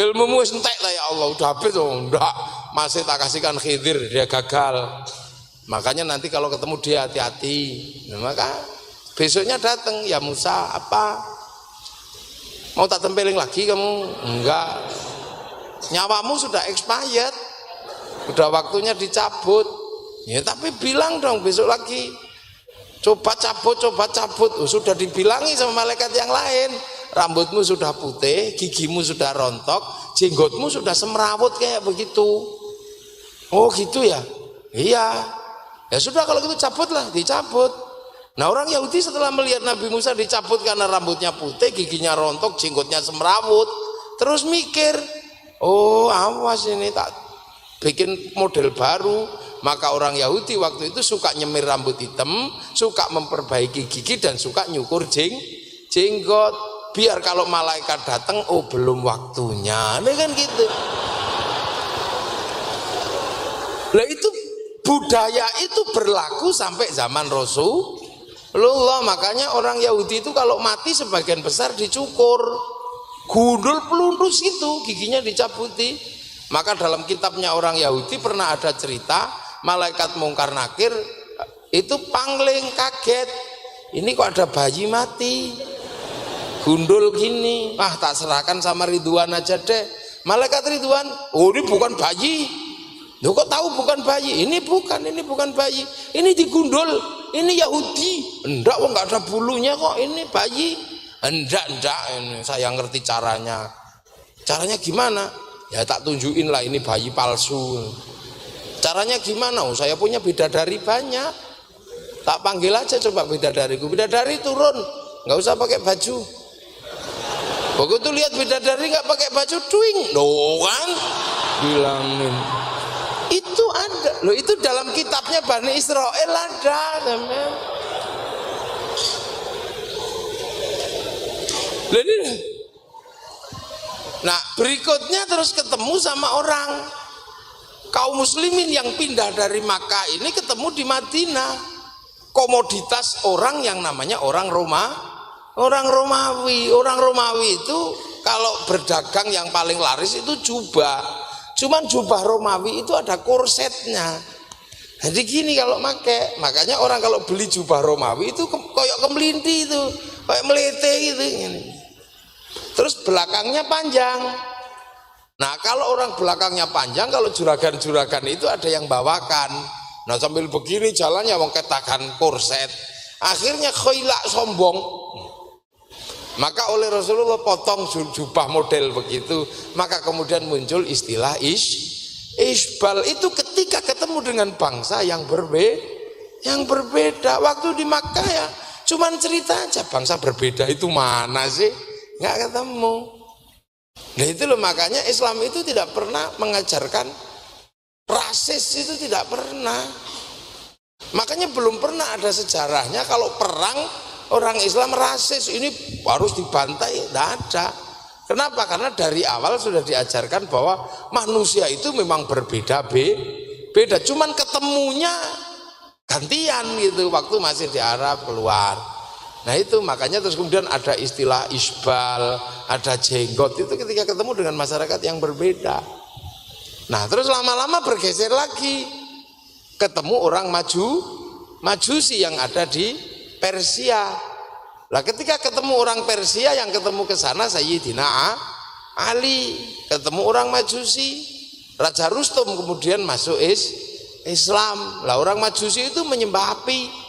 Ilmumu wis entek lah ya Allah, udah habis tuh. Enggak, masih tak kasihkan Khidir, dia gagal. Makanya nanti kalau ketemu dia hati-hati. Nah, maka besoknya datang, ya Musa apa? Mau tak tempeling lagi kamu? Enggak. Nyawamu sudah expired. Udah waktunya dicabut. Ya tapi bilang dong besok lagi. Coba cabut. Oh, sudah dibilangi sama malaikat yang lain. Rambutmu sudah putih, gigimu sudah rontok, jenggotmu sudah semrawut kayak begitu. Oh gitu ya? Iya. Ya sudah kalau gitu cabutlah, dicabut. Nah orang Yahudi setelah melihat Nabi Musa dicabut karena rambutnya putih, giginya rontok, jenggotnya semrawut, terus mikir, oh awas ini tak bikin model baru. Maka orang Yahudi waktu itu suka nyemir rambut hitam, suka memperbaiki gigi dan suka nyukur jenggot. Biar kalau malaikat datang, oh belum waktunya. Nah kan gitu. Lah itu budaya itu berlaku sampai zaman Rasulullah. Makanya orang Yahudi itu kalau mati sebagian besar dicukur, gundul pelundus itu giginya dicabuti. Maka dalam kitabnya orang Yahudi pernah ada cerita malaikat Mungkar Nakir itu pangling kaget. ini kok ada bayi mati, gundul gini, tak serahkan sama Ridwan aja deh. Malaikat Ridwan, oh ini bukan bayi. Loh kok tahu bukan bayi? Ini bukan bayi. Ini digundul, ini Yahudi. Enggak, enggak ada bulunya kok, ini bayi. Enggak, ini saya ngerti caranya. Caranya gimana? Ya tak tunjukin lah, ini bayi palsu. Caranya gimana? Oh saya punya bidadari banyak. Tak panggil aja coba bidadariku. Bidadari turun, nggak usah pakai baju. Begitu lihat bidadari nggak pakai baju, tuing, doang, bilangin. Itu ada, loh itu dalam kitabnya Bani Israel ada, teman. Nah berikutnya terus ketemu sama orang kaum muslimin yang pindah dari Makkah ini ketemu di Madinah. Komoditas orang yang namanya orang Romawi. Orang Romawi itu kalau berdagang yang paling laris itu jubah. Cuman jubah Romawi itu ada korsetnya. Jadi gini kalau make, makanya orang kalau beli jubah Romawi itu koyok kemelinti itu, kayak melete gitu. Terus belakangnya panjang. Nah kalau orang belakangnya panjang, kalau juragan-juragan itu ada yang bawakan. Nah sambil begini jalannya wong ketakan korset. Akhirnya khoilak sombong. Maka oleh Rasulullah potong jubah model begitu. Maka kemudian muncul istilah isbal. Itu ketika ketemu dengan bangsa yang berbeda. Waktu di Makkah ya cuman cerita aja, bangsa berbeda itu mana sih? Nggak ketemu. Nah itu loh, makanya Islam itu tidak pernah mengajarkan rasis, itu tidak pernah. Makanya belum pernah ada sejarahnya kalau perang orang Islam rasis, ini harus dibantai, tidak ada. Kenapa? Karena dari awal sudah diajarkan bahwa manusia itu memang beda, cuman ketemunya gantian gitu waktu masih di Arab keluar. Nah itu makanya terus kemudian ada istilah isbal, ada jenggot, itu ketika ketemu dengan masyarakat yang berbeda. Nah terus lama-lama bergeser lagi, ketemu orang Majusi yang ada di Persia. Lah ketika ketemu orang Persia, yang ketemu ke sana Sayyidina Ali, ketemu orang Majusi, Raja Rustum kemudian masuk Islam. Lah orang Majusi itu menyembah api.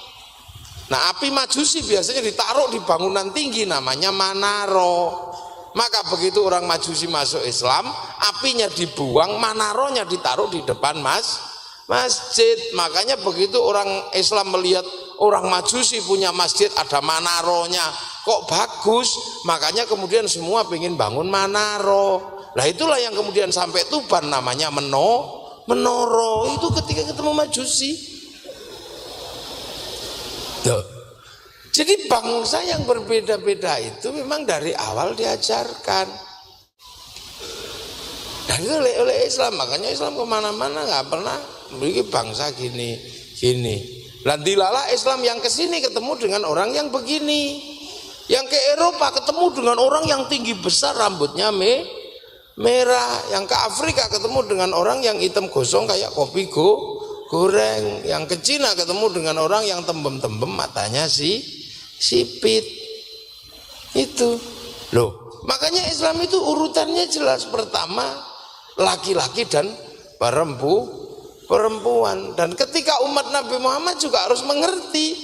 Nah api Majusi biasanya ditaruh di bangunan tinggi namanya Manaro. Maka begitu orang Majusi masuk Islam, apinya dibuang, Manaronya ditaruh di depan masjid. Makanya begitu orang Islam melihat orang Majusi punya masjid ada Manaronya, kok bagus, makanya kemudian semua ingin bangun Manaro. Nah itulah yang kemudian sampai Tuban namanya Menoro, itu ketika ketemu Majusi. Tuh. Jadi bangsa yang berbeda-beda itu memang dari awal diajarkan. Dan itu oleh Islam, makanya Islam kemana-mana nggak pernah memiliki bangsa gini. Dan dilala Islam yang kesini ketemu dengan orang yang begini, yang ke Eropa ketemu dengan orang yang tinggi besar rambutnya merah, yang ke Afrika ketemu dengan orang yang hitam gosong kayak kopi goreng, yang ke Cina ketemu dengan orang yang tembem-tembem matanya sipit. Itu loh, makanya Islam itu urutannya jelas, pertama laki-laki dan perempuan. Dan ketika umat Nabi Muhammad juga harus mengerti,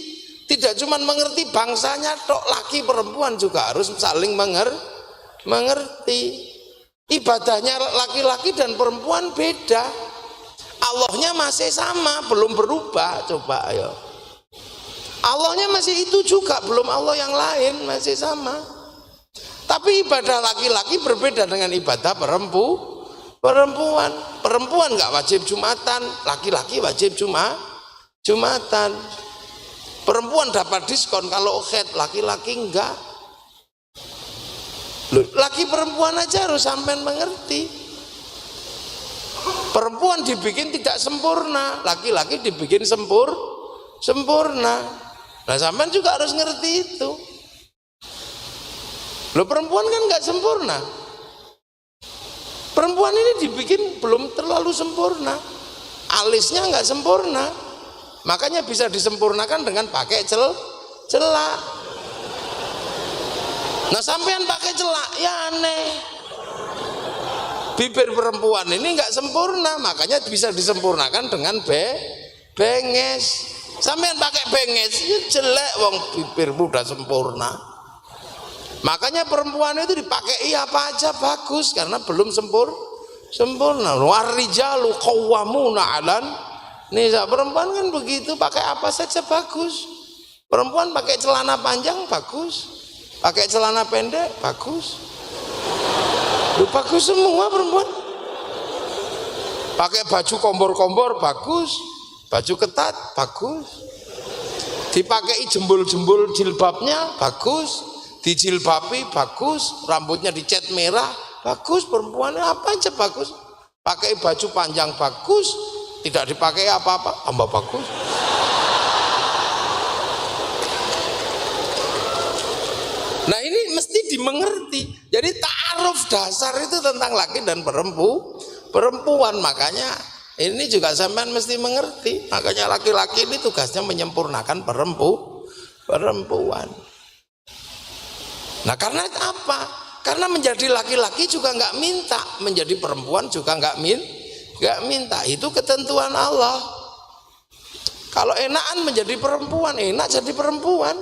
tidak cuma mengerti bangsanya tok, laki perempuan juga harus saling mengerti. Ibadahnya laki-laki dan perempuan beda, Allahnya masih sama, belum berubah. Coba ayo, Allahnya masih itu juga, belum Allah yang lain, masih sama. Tapi ibadah laki-laki berbeda dengan ibadah perempuan. Perempuan nggak wajib Jumatan, laki-laki wajib Jumatan. Perempuan dapat diskon kalau haid, laki-laki enggak. Loh, laki perempuan aja harus sampai mengerti. Perempuan dibikin tidak sempurna, laki-laki dibikin sempurna. Nah sampean juga harus ngerti itu. Loh perempuan kan nggak sempurna. Perempuan ini dibikin belum terlalu sempurna, alisnya nggak sempurna, makanya bisa disempurnakan dengan pakai celak. Nah sampean pakai celak ya aneh. Bibir perempuan ini nggak sempurna, makanya bisa disempurnakan dengan benges. Sampean pakai benges ya jelek, wong bibirmu udah sempurna. Makanya perempuan itu dipakai apa aja bagus karena belum sempurna. Warijalu qawwamuna 'alan nisa. Perempuan kan begitu, pakai apa saja bagus. Perempuan pakai celana panjang bagus, pakai celana pendek bagus. Bagus semua perempuan. Pakai baju kombor-kombor bagus, baju ketat bagus. Dipakai jembul-jembul jilbabnya bagus, dijilbabi bagus, rambutnya dicat merah bagus. Perempuan apa aja bagus. Pakai baju panjang bagus, tidak dipakai apa-apa tambah bagus. Nah ini mesti dimengerti. Jadi ta'aruf dasar itu tentang laki dan perempuan. Makanya ini juga sampean mesti mengerti. Makanya laki-laki ini tugasnya menyempurnakan perempuan. Nah karena apa? Karena menjadi laki-laki juga nggak minta, menjadi perempuan juga nggak minta. Itu ketentuan Allah. Kalau enakan menjadi perempuan, enak jadi perempuan.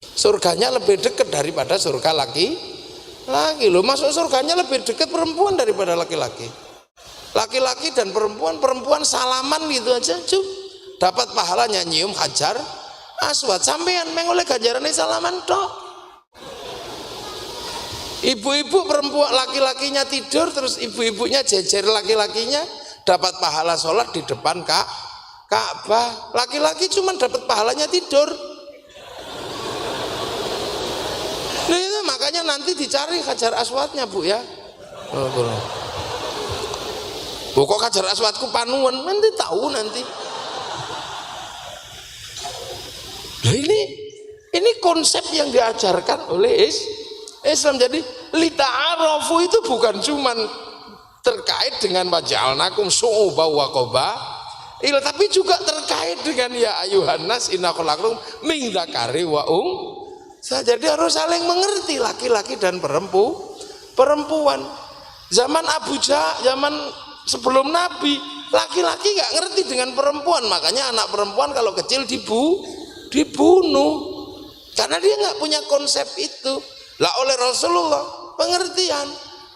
Surganya lebih dekat daripada surga laki loh. Masuk surganya lebih dekat perempuan daripada laki-laki. Laki-laki dan perempuan salaman gitu aja cukup dapat pahalanya nyium hajar aswad. Sampean mengoleh ganjarannya salaman tok. Ibu-ibu perempuan laki-lakinya tidur terus ibu-ibunya jejer laki-lakinya dapat pahala sholat di depan Ka'bah. Laki-laki cuma dapat pahalanya tidur. Nah itu makanya nanti dicari hajar aswadnya bu ya. Bu kok hajar aswadku panuan, nanti tahu nanti. Nah ini konsep yang diajarkan oleh Islam. Jadi lita'arafu itu bukan cuman terkait dengan waja'alnakum syu'uban wa qabaila, tapi juga terkait dengan ya ayuhan nas inna khalaqnakum min dzakari wa jadi harus saling mengerti laki-laki dan perempuan. Zaman Abu Jahal, zaman sebelum Nabi, laki-laki nggak ngerti dengan perempuan, makanya anak perempuan kalau kecil dibunuh karena dia nggak punya konsep itu. Lah oleh Rasulullah pengertian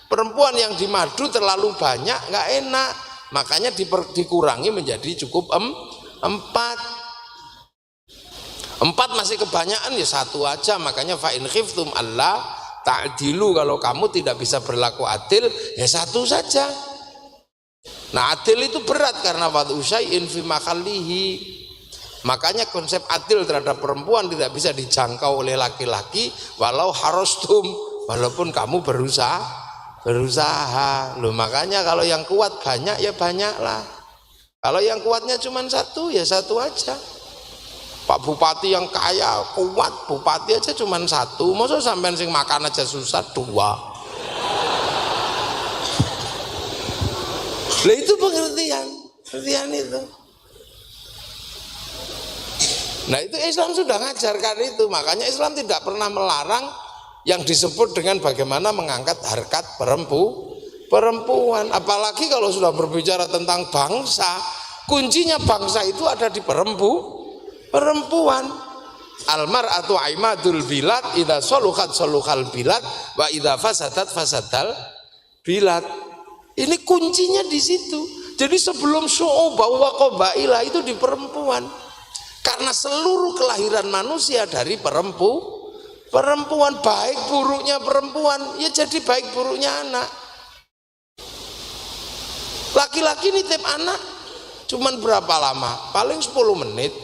perempuan yang di madu terlalu banyak nggak enak, makanya dikurangi menjadi cukup 4 masih kebanyakan ya 1 aja. Makanya fa in khiftum alla ta'dilu, kalau kamu tidak bisa berlaku adil ya 1 saja. Nah adil itu berat karena wad'u syai'in fi mahallihi. Makanya konsep adil terhadap perempuan tidak bisa dijangkau oleh laki-laki walau harostum, walaupun kamu berusaha. Loh makanya kalau yang kuat banyak ya banyaklah. Kalau yang kuatnya cuma 1 ya 1 aja. Pak Bupati yang kaya kuat, bupati aja cuma 1, masa sampean sing makan aja susah 2. Lah itu pengertian itu. Nah itu Islam sudah ngajarkan itu. Makanya Islam tidak pernah melarang yang disebut dengan bagaimana mengangkat harkat perempuan. Apalagi kalau sudah berbicara tentang bangsa, kuncinya bangsa itu ada di perempuan. Almar'atu aimadul bilad, idza saluhat saluhal bilad wa idza fasadat fasadal bilad. Ini kuncinya di situ. Jadi sebelum syu'uban wa qabaila itu di perempuan. Karena seluruh kelahiran manusia dari perempuan, baik buruknya perempuan ya jadi baik buruknya anak. Laki-laki nitip anak cuman berapa lama? Paling 10 menit.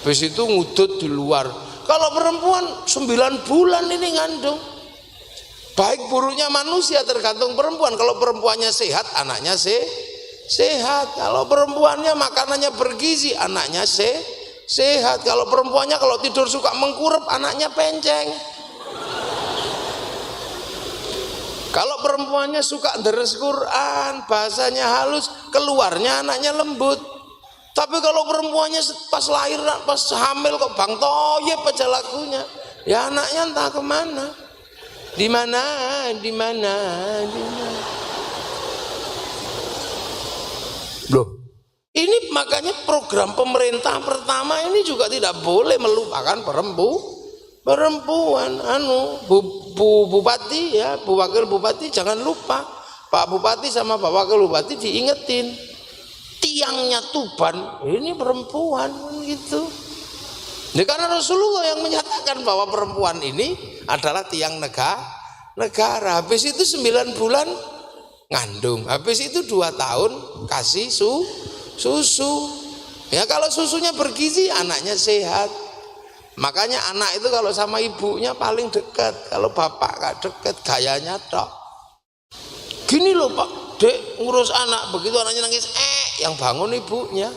Habis itu ngudut di luar. Kalau perempuan 9 bulan ini ngandung. Baik buruknya manusia tergantung perempuan. Kalau perempuannya sehat, anaknya sehat. Kalau perempuannya makanannya bergizi, anaknya sehat. Kalau perempuannya kalau tidur suka mengkurep, anaknya penceng. Kalau perempuannya suka deres Quran, bahasanya halus, keluarnya anaknya lembut. Tapi kalau perempuannya pas lahir, pas hamil kok Bang Toyib aja lagunya, ya anaknya entah kemana, di mana. Loh, ini makanya program pemerintah pertama ini juga tidak boleh melupakan perempuan. Bu Bupati ya, Bu Wakil Bupati jangan lupa, Pak Bupati sama Pak Wakil Bupati diingetin, tiangnya Tuban ini perempuan gitu. Ya, karena Rasulullah yang menyatakan bahwa perempuan ini adalah tiang negara. Habis itu 9 bulan ngandung, habis itu 2 tahun kasih susu. Ya kalau susunya bergizi anaknya sehat. Makanya anak itu kalau sama ibunya paling dekat, kalau bapak gak dekat gayanya tok. Gini loh Pak, Dek ngurus anak, begitu anaknya nangis, yang bangun ibunya,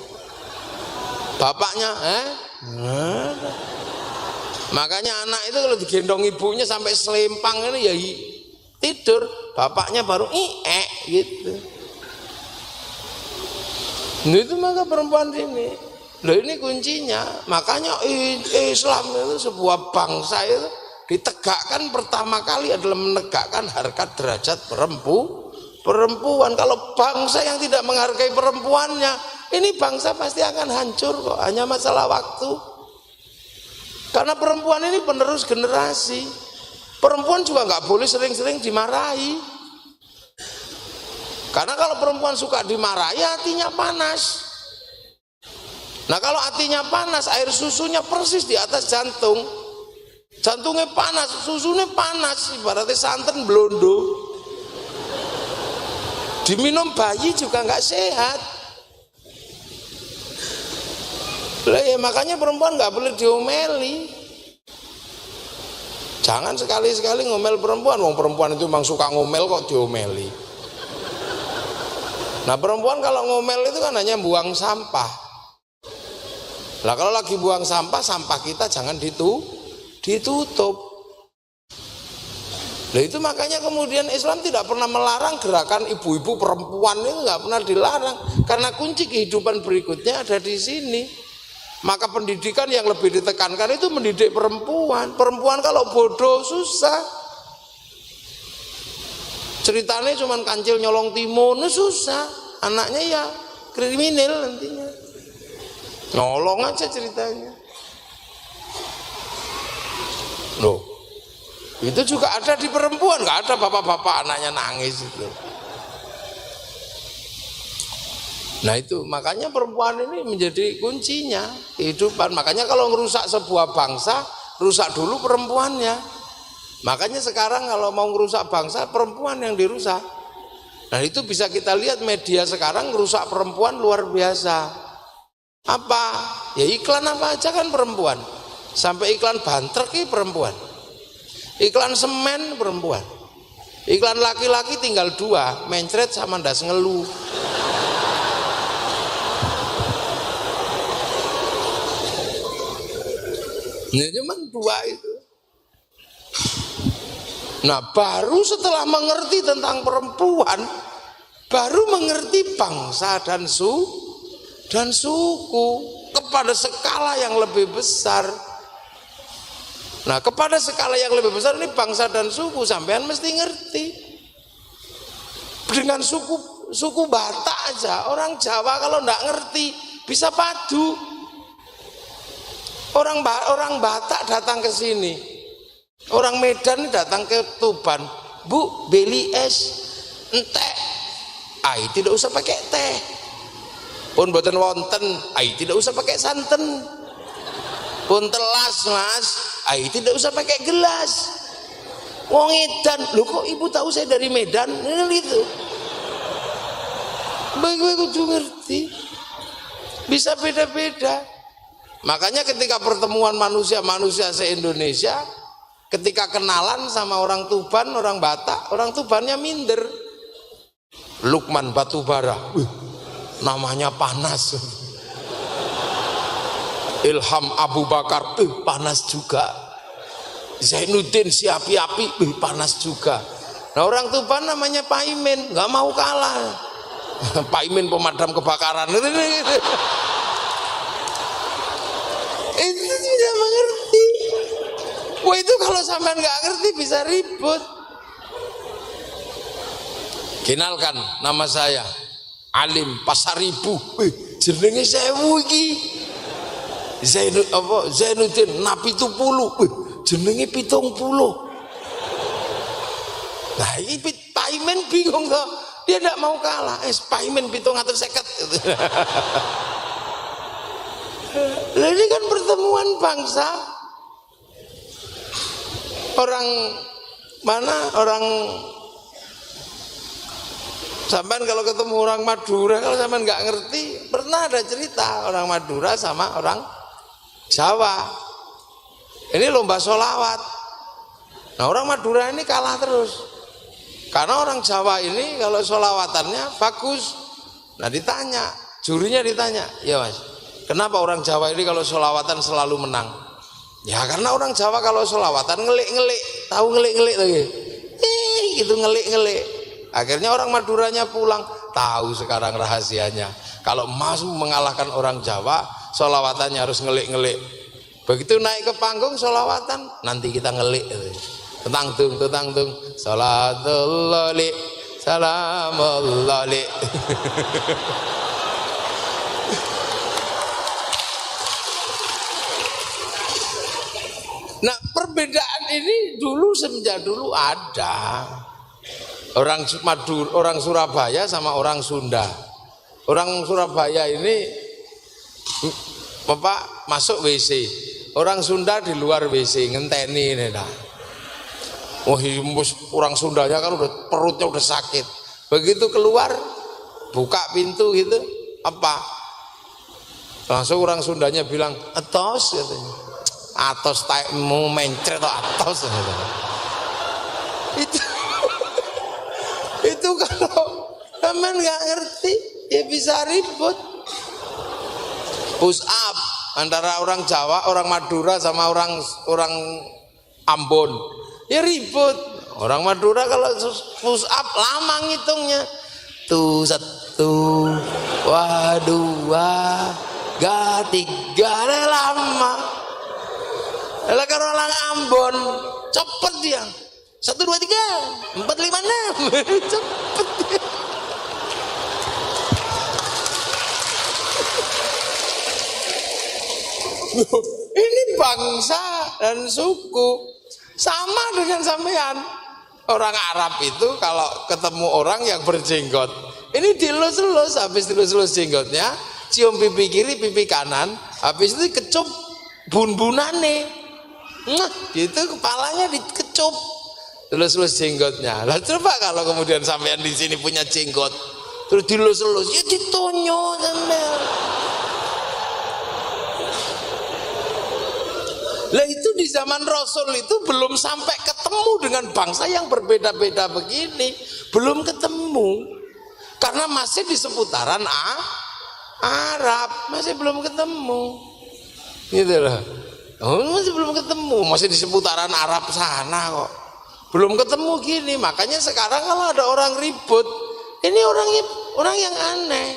bapaknya, Makanya anak itu kalau digendong ibunya sampai selempang ini ya tidur, bapaknya baru gitu. Nah itu maka perempuan ini, loh ini kuncinya. Makanya Islam itu sebuah bangsa itu ditegakkan pertama kali adalah menegakkan harkat derajat perempuan. Kalau bangsa yang tidak menghargai perempuannya, ini bangsa pasti akan hancur kok, hanya masalah waktu. Karena perempuan ini penerus generasi. Perempuan juga nggak boleh sering-sering dimarahi. Karena kalau perempuan suka dimarahi, hatinya panas. Nah kalau hatinya panas, air susunya persis di atas jantung. Jantungnya panas, susunya panas, ibaratnya santan blondo. Diminum bayi juga nggak sehat. Ya, makanya perempuan nggak boleh diomeli. Jangan sekali-sekali ngomel perempuan. Wong perempuan itu memang suka ngomel kok diomeli. Nah perempuan kalau ngomel itu kan hanya buang sampah. Nah kalau lagi buang sampah kita jangan ditutup. Nah itu makanya kemudian Islam tidak pernah melarang gerakan ibu-ibu perempuan, itu nggak pernah dilarang, karena kunci kehidupan berikutnya ada di sini. Maka pendidikan yang lebih ditekankan itu mendidik perempuan. Perempuan kalau bodoh susah. Ceritanya cuman kancil nyolong timun, susah. Anaknya ya kriminal nantinya. Nyolong aja ceritanya. Loh, itu juga ada di perempuan, nggak ada bapak-bapak anaknya nangis itu. Nah itu makanya perempuan ini menjadi kuncinya kehidupan. Makanya kalau ngerusak sebuah bangsa, rusak dulu perempuannya. Makanya sekarang kalau mau ngerusak bangsa, perempuan yang dirusak. Nah itu bisa kita lihat media sekarang ngerusak perempuan luar biasa. Apa? Ya iklan apa aja kan perempuan. Sampai iklan bantrek perempuan. Iklan semen perempuan. Iklan laki-laki tinggal 2, mencret sama ndas ngeluh. Ya cuman 2 itu. Nah baru setelah mengerti tentang perempuan, baru mengerti bangsa dan suku kepada skala yang lebih besar. Nah kepada skala yang lebih besar ini bangsa dan suku sampean mesti ngerti. Dengan suku Batak aja, orang Jawa kalau nggak ngerti bisa padu. Orang Batak datang ke sini, orang Medan datang ke Tuban, Bu beli es entek, ai tidak usah pakai teh, pun boten wonten, ai tidak usah pakai santen, pun telas mas, ai tidak usah pakai gelas. Wong Medan, lu kok ibu tahu saya dari Medan? Itu, bagaimana kudu ngerti, bisa beda-beda. Makanya ketika pertemuan manusia-manusia se-Indonesia, ketika kenalan sama orang Tuban, orang Batak, orang Tubannya minder. Lukman Batubara, namanya panas. Ilham Abu Bakar, panas juga. Zainuddin Siapi-api, panas juga. Nah orang Tuban namanya Paimin, nggak mau kalah. Paimin pemadam kebakaran. Itu tidak mengerti. Wah, itu kalau sampean nggak ngerti bisa ribut. Kenalkan, nama saya Alim Pasaribu. Jenenge sewu iki. Zainuddin Napitupulu. Jenenge 70. Nah, ini Pak Imen bingung kok. Dia tidak mau kalah. Pak Imen 750. Nah, ini kan pertemuan bangsa. Orang mana? Orang sampean kalau ketemu orang Madura, kalau sampean nggak ngerti, pernah ada cerita orang Madura sama orang Jawa. Ini lomba sholawat. Nah, orang Madura ini kalah terus. Karena orang Jawa ini kalau sholawatannya bagus. Nah, ditanya, jurinya ditanya, ya Mas, kenapa orang Jawa ini kalau sholawatan selalu menang? Ya karena orang Jawa kalau sholawatan ngelik-ngelik, tahu ngelik-ngelik lagi, gitu ngelik-ngelik. Akhirnya orang Maduranya pulang, tahu sekarang rahasianya. Kalau Mas mengalahkan orang Jawa, sholawatannya harus ngelik-ngelik. Begitu naik ke panggung sholawatan, nanti kita ngelik. Tetang tung, salatullah li, salamullah li. Nah, perbedaan ini dulu semenjak dulu ada. Orang Madura, orang Surabaya sama orang Sunda. Orang Surabaya ini Bapak masuk WC. Orang Sunda di luar WC ngenteni ini dah. Wah, orang Sundanya kan udah perutnya udah sakit. Begitu keluar buka pintu gitu, apa? Langsung orang Sundanya bilang, "Atos," katanya. "Atos taekmu mencret atau atos." Itu kalau teman nggak ngerti ya bisa ribut. Push up antara orang Jawa, orang Madura sama orang Ambon, ya ribut. Orang Madura kalau push up lama ngitungnya. Tuh 1, wah 2, ga 3, lama. Kalau orang Ambon cepet dia. 1, 2, 3, 4, 5, 6. Cepet dia. Ini bangsa dan suku sama dengan sampean. Orang Arab itu kalau ketemu orang yang berjenggot, ini dilus-lus, habis dilus-lus jenggotnya, cium pipi kiri, pipi kanan, habis itu kecup bun-bunane. Nah, gitu kepalanya dikecup, dilus-lus jenggotnya. Lah coba kalau kemudian sampean di sini punya jenggot, terus dilus-lus, ya ditonyo sampean. Lah itu di zaman Rasul itu belum sampai ketemu dengan bangsa yang berbeda-beda begini, belum ketemu, karena masih di seputaran Arab, masih belum ketemu, gitu loh. Oh, masih belum ketemu, masih di seputaran Arab sana kok, belum ketemu gini. Makanya sekarang kalau ada orang ribut, ini orang yang aneh.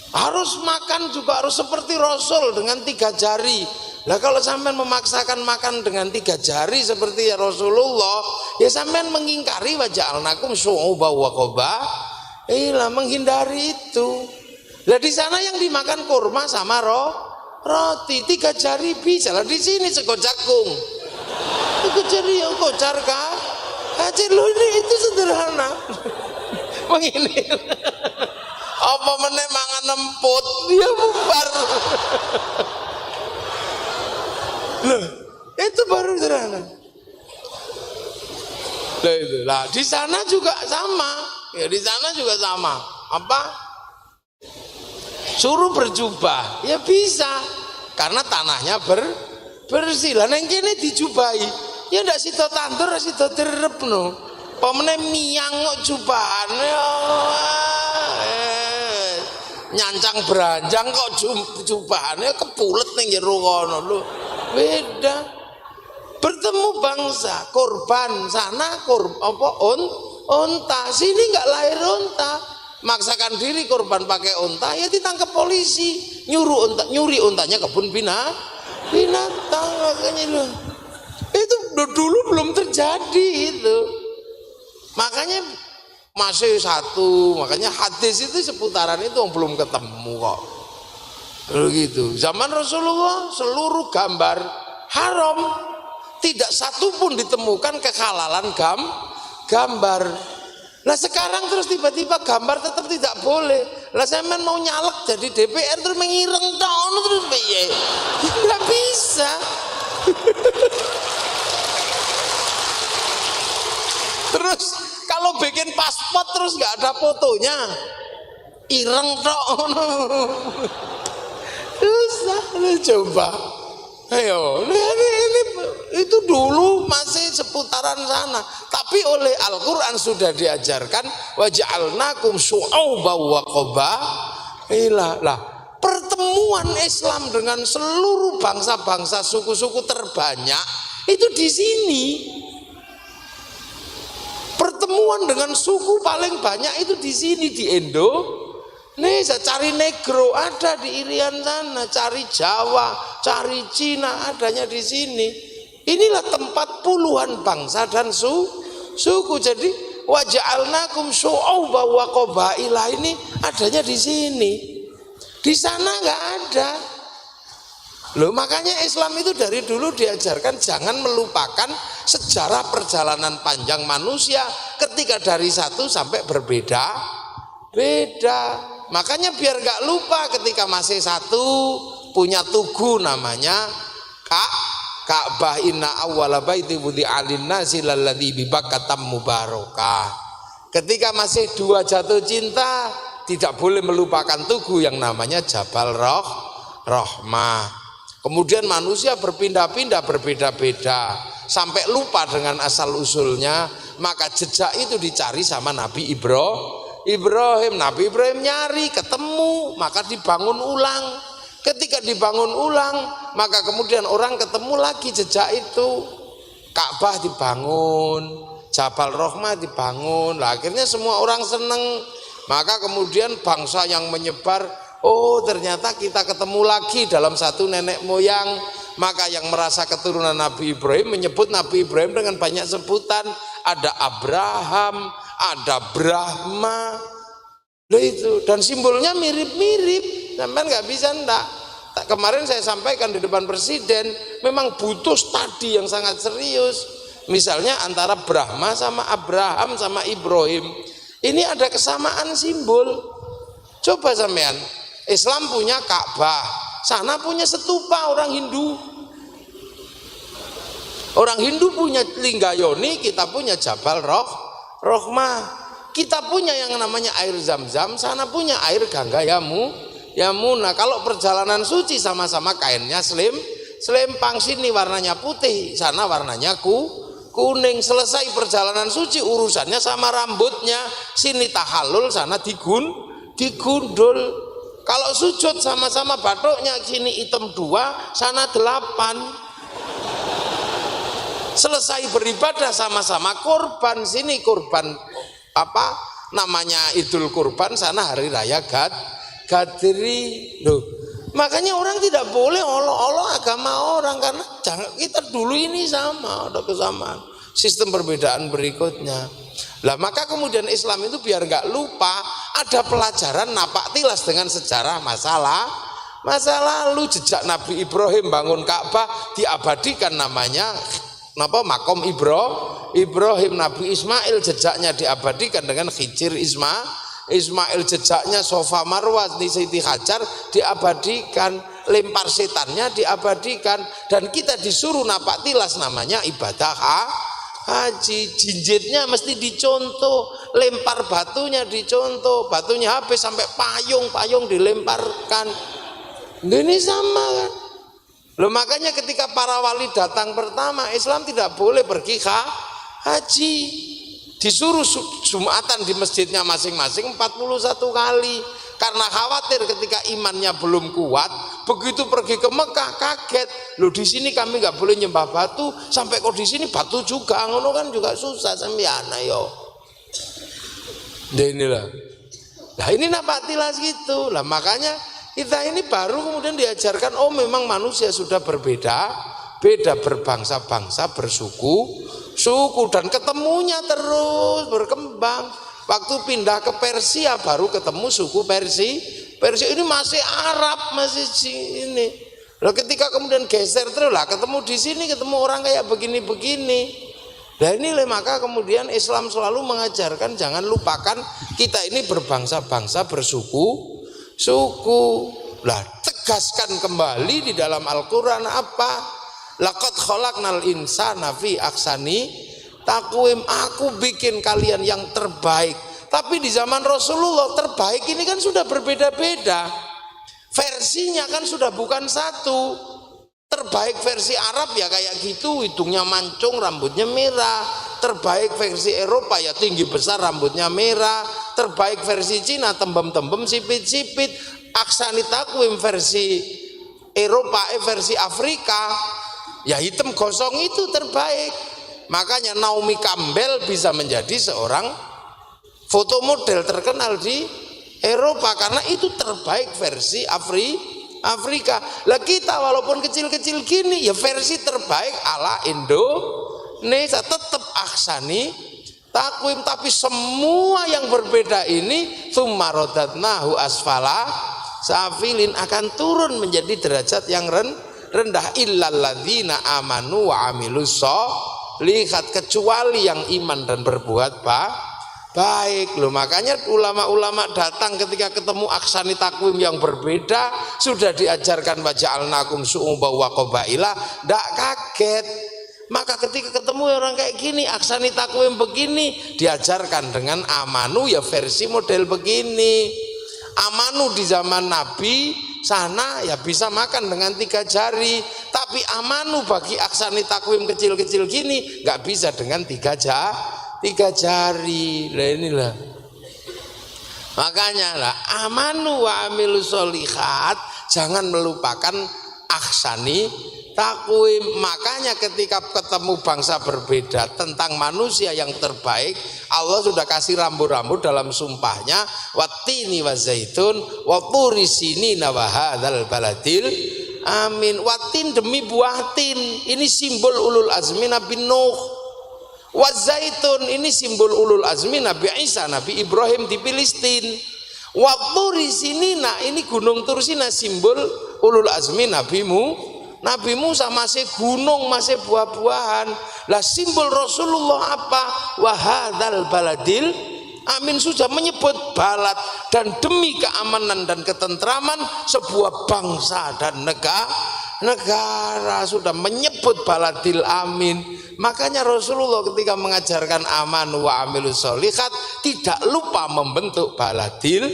Harus makan juga harus seperti Rasul dengan 3 jari. Nah kalau sampean memaksakan makan dengan 3 jari seperti ya Rasulullah, ya sampean mengingkari waja'alnakum syu'uban wa qaba'ila, menghindari itu. Lah di sana yang dimakan kurma sama roti 3 jari bisa. Lah di sini sego jagung 3 jari yang kocar kah? Aceh lo ini itu sederhana. Begini. Apa meneh mangan emput dia bubar. Loh, itu baru sederhana. Lah di sana juga sama. Ya di sana juga sama. Apa? Suruh berjubah, ya bisa. Karena tanahnya bersih. Lah neng kene dijubahi. Ya ndak sida tandur, sida direpno. Apa meneh miyang kok jubahan. Ya nyancang beranjang kok jubahannya kepulet ning jero kono lho. Beda. Bertemu bangsa, korban sana unta, sini nggak lahir unta. maksakan diri korban pakai unta, ya ditangkap polisi. Nyuri untanya kebun binatang. Makanya loh, itu dulu belum terjadi itu. Makanya masih satu, makanya hadis itu seputaran itu belum ketemu kok. Begitu. Zaman Rasulullah seluruh gambar haram, tidak satu pun ditemukan kehalalan gambar. Nah sekarang terus tiba-tiba gambar tetap tidak boleh. Lah saya mau nyalek jadi DPR terus mengireng tahun terus piye? Nggak bisa. Terus kalau bikin paspor terus nggak ada fotonya, ireng tok. Susah, coba. Ayo, ini itu dulu masih seputaran sana. Tapi oleh Al-Quran sudah diajarkan waja'alnakum syu'uban wa qabaila. Lah, pertemuan Islam dengan seluruh bangsa-bangsa suku-suku terbanyak itu di sini. Pertemuan dengan suku paling banyak itu di sini di Indonesia. Cari Negro ada di Irian sana, cari Jawa, cari Cina adanya di sini. Inilah tempat puluhan bangsa dan suku. Jadi waja'alnakum syu'uban wa qabaila ini adanya di sini. Di sana nggak ada. Loh, makanya Islam itu dari dulu diajarkan jangan melupakan sejarah perjalanan panjang manusia ketika dari satu sampai berbeda. Makanya biar gak lupa ketika masih satu punya tugu namanya Ka'bah, inna awwala baiti wudi'a lin-nasi lalladzi bi Bakkah mubarakah. Ketika masih dua jatuh cinta tidak boleh melupakan tugu yang namanya Jabal Rahmah. Kemudian manusia berpindah-pindah berbeda-beda sampai lupa dengan asal usulnya, maka jejak itu dicari sama Nabi Ibrahim. Nabi Ibrahim nyari ketemu, maka dibangun ulang. Ketika dibangun ulang, maka kemudian orang ketemu lagi jejak itu. Ka'bah dibangun, Jabal Rahmah dibangun. Lah, akhirnya semua orang seneng. Maka kemudian bangsa yang menyebar, oh ternyata kita ketemu lagi dalam satu nenek moyang. Maka yang merasa keturunan Nabi Ibrahim menyebut Nabi Ibrahim dengan banyak sebutan. Ada Abraham, ada Brahma. Loh itu, dan simbolnya mirip-mirip. Sampai nggak bisa enggak. Kemarin saya sampaikan di depan presiden, memang butuh studi yang sangat serius. Misalnya antara Brahma sama Abraham sama Ibrahim. Ini ada kesamaan simbol. Coba sampean, Islam punya Ka'bah, sana punya stupa orang Hindu. Orang Hindu punya Linggayoni, kita punya Jabal Rahmah. Kita punya yang namanya air Zam-Zam, sana punya air Gangga Yamuna. Kalau perjalanan suci sama-sama kainnya selempang, sini warnanya putih, sana warnanya kuning. Selesai perjalanan suci urusannya sama rambutnya, sini tahallul, sana digundul. Kalau sujud sama-sama batuknya, sini hitam 2, sana 8. Selesai beribadah sama-sama korban, sini korban apa namanya Idul Kurban, sana hari raya Gadri. Loh, makanya orang tidak boleh olok-olok agama orang, karena kita dulu ini sama, ada kesamaan. Sistem perbedaan berikutnya. Lah maka kemudian Islam itu biar nggak lupa ada pelajaran napak tilas dengan sejarah masa lalu. Jejak Nabi Ibrahim bangun Ka'bah diabadikan namanya makom Ibrahim. Nabi Ismail jejaknya diabadikan dengan Khijir Ismail, jejaknya Sofa Marwah di Siti Hajar diabadikan, lempar setannya diabadikan, dan kita disuruh napak tilas namanya ibadah haji. Jinjitnya mesti dicontoh, lempar batunya dicontoh, batunya habis sampai payung dilemparkan. Ini sama kan. Loh, makanya ketika para wali datang pertama, Islam tidak boleh pergi haji. Disuruh Jumatan di masjidnya masing-masing 41 kali. Karena khawatir ketika imannya belum kuat, begitu pergi ke Mekah kaget. Loh, di sini kami nggak boleh nyembah batu, sampai kok di sini batu juga, ngono kan juga susah sampeyan yo. Inilah. Nah ini napaktilas gitu. Lah makanya kita ini baru kemudian diajarkan, oh memang manusia sudah berbeda, beda berbangsa-bangsa, bersuku, dan ketemunya terus berkembang. Waktu pindah ke Persia baru ketemu suku Persia ini masih Arab, masih ini. Lalu ketika kemudian geser terus lah ketemu di sini, ketemu orang kayak begini-begini. Nah inilah maka kemudian Islam selalu mengajarkan jangan lupakan kita ini berbangsa-bangsa, bersuku. Lah tegaskan kembali di dalam Al-Quran apa? Laqad khalaqnal insana fi ahsani taqwim. Aku bikin kalian yang terbaik. Tapi di zaman Rasulullah terbaik ini kan sudah berbeda-beda. Versinya kan sudah bukan satu. Terbaik versi Arab ya kayak gitu, hidungnya mancung, rambutnya merah. Terbaik versi Eropa ya tinggi besar, rambutnya merah. Terbaik versi Cina tembem-tembem, sipit-sipit. Aksani takwim versi Eropa, versi Afrika ya hitam gosong itu terbaik. Makanya Naomi Campbell bisa menjadi seorang foto model terkenal di Eropa karena itu terbaik versi Afrika. Lah kita walaupun kecil-kecil gini ya versi terbaik ala Indonesia, tetap aksani takwim. Tapi semua yang berbeda ini tsumma radatnahu asfala safilin, akan turun menjadi derajat yang rendah. Illal ladzina amanu wa amilus sholihat, kecuali yang iman dan berbuat baik. Loh makanya ulama-ulama datang ketika ketemu aksani takwim yang berbeda, sudah diajarkan waja'alnakum syu'uban wa qabaila, ndak kaget. Maka ketika ketemu orang kayak gini, aksani takwim begini, diajarkan dengan amanu ya versi model begini. Amanu di zaman Nabi sana ya bisa makan dengan 3 jari, tapi amanu bagi aksani takwim kecil-kecil gini nggak bisa dengan 3 jari. Lah inilah makanya lah amanu wa amilus sholihat, jangan melupakan aksani takwim. Makanya ketika ketemu bangsa berbeda tentang manusia yang terbaik, Allah sudah kasih rambu-rambu dalam sumpahnya, wattini wazaitun wa turi sinina wa hadzal baladil amin. Watin demi buah tin, ini simbol ulul azmi Nabi Nuh. Wazaitun ini simbol ulul azmi Nabi Isa, Nabi Ibrahim di Filistin. Wa turi sinina ini gunung Tursina, simbol ulul azmi Nabi Musa, masih gunung, masih buah-buahan. Lah simbol Rasulullah apa? Wahadzal baladil amin, sudah menyebut balad dan demi keamanan dan ketentraman sebuah bangsa dan negara sudah menyebut baladil amin. Makanya Rasulullah ketika mengajarkan aman wa amilus sholihat tidak lupa membentuk baladil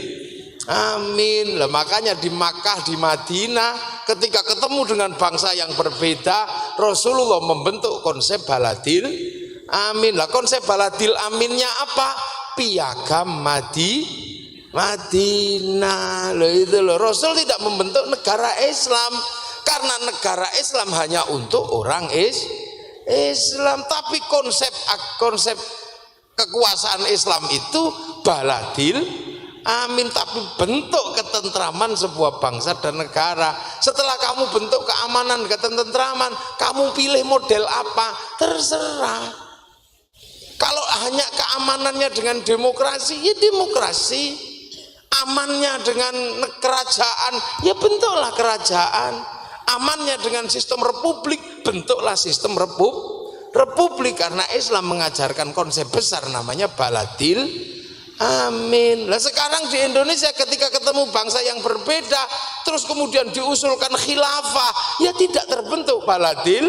amin. Lah makanya di Makkah, di Madinah ketika ketemu dengan bangsa yang berbeda, Rasulullah membentuk konsep baladil amin. Lah konsep baladil aminnya apa? Piagam Madinah. Loh itu loh, Rasul tidak membentuk negara Islam karena negara Islam hanya untuk orang Islam, tapi konsep kekuasaan Islam itu baladil amin, tapi bentuk ketentraman sebuah bangsa dan negara. Setelah kamu bentuk keamanan, ketentraman, kamu pilih model apa terserah. Kalau hanya keamanannya dengan demokrasi, ya demokrasi. Amannya dengan kerajaan, ya bentuklah kerajaan. Amannya dengan sistem republik, bentuklah sistem republik. Karena Islam mengajarkan konsep besar namanya baladil amin. Lah sekarang di Indonesia ketika ketemu bangsa yang berbeda, terus kemudian diusulkan khilafah, ya tidak terbentuk baladil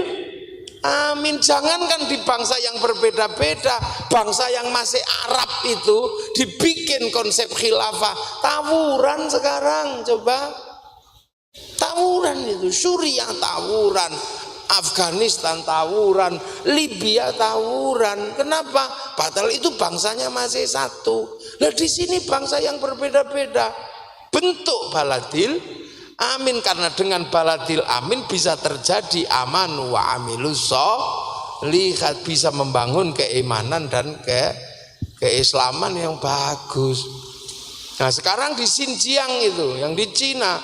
amin. Jangankan di bangsa yang berbeda-beda, bangsa yang masih Arab itu dibikin konsep khilafah, tawuran sekarang. Coba tawuran itu, Suriah tawuran, Afghanistan tawuran, Libya tawuran. Kenapa? Padahal itu bangsanya masih satu. Nah di sini bangsa yang berbeda-beda bentuk baladil amin, karena dengan baladil amin bisa terjadi aman wa amilus sholihat, bisa membangun keimanan dan keislaman yang bagus. Nah sekarang di Xinjiang itu, yang di Cina,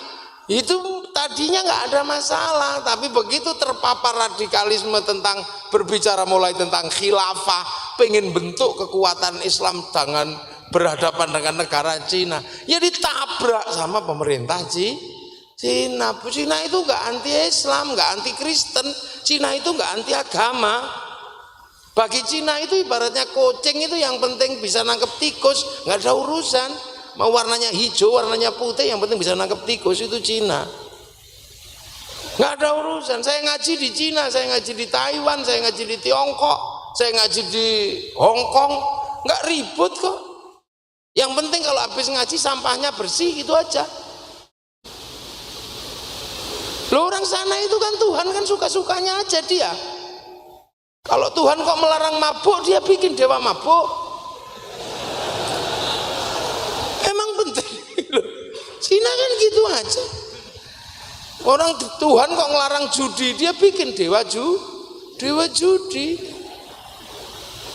itu tadinya nggak ada masalah, tapi begitu terpapar radikalisme tentang berbicara mulai tentang khilafah, pengen bentuk kekuatan Islam dengan berhadapan dengan negara Cina, ya ditabrak sama pemerintah Cina. Cina itu nggak anti Islam, nggak anti Kristen, Cina itu nggak anti agama. Bagi Cina itu ibaratnya kucing itu yang penting bisa nangkep tikus, nggak ada urusan. Mau warnanya hijau, warnanya putih, yang penting bisa nangkep tikus, itu Cina. Nggak ada urusan. Saya ngaji di Cina, saya ngaji di Taiwan, saya ngaji di Tiongkok, saya ngaji di Hong Kong, nggak ribut kok. Yang penting kalau habis ngaji sampahnya bersih, itu aja. Loh orang sana itu kan Tuhan kan suka-sukanya aja dia. Kalau Tuhan kok melarang mabuk, dia bikin dewa mabuk. Emang penting. Cina kan gitu aja. Orang Tuhan kok ngelarang judi, dia bikin dewa judi.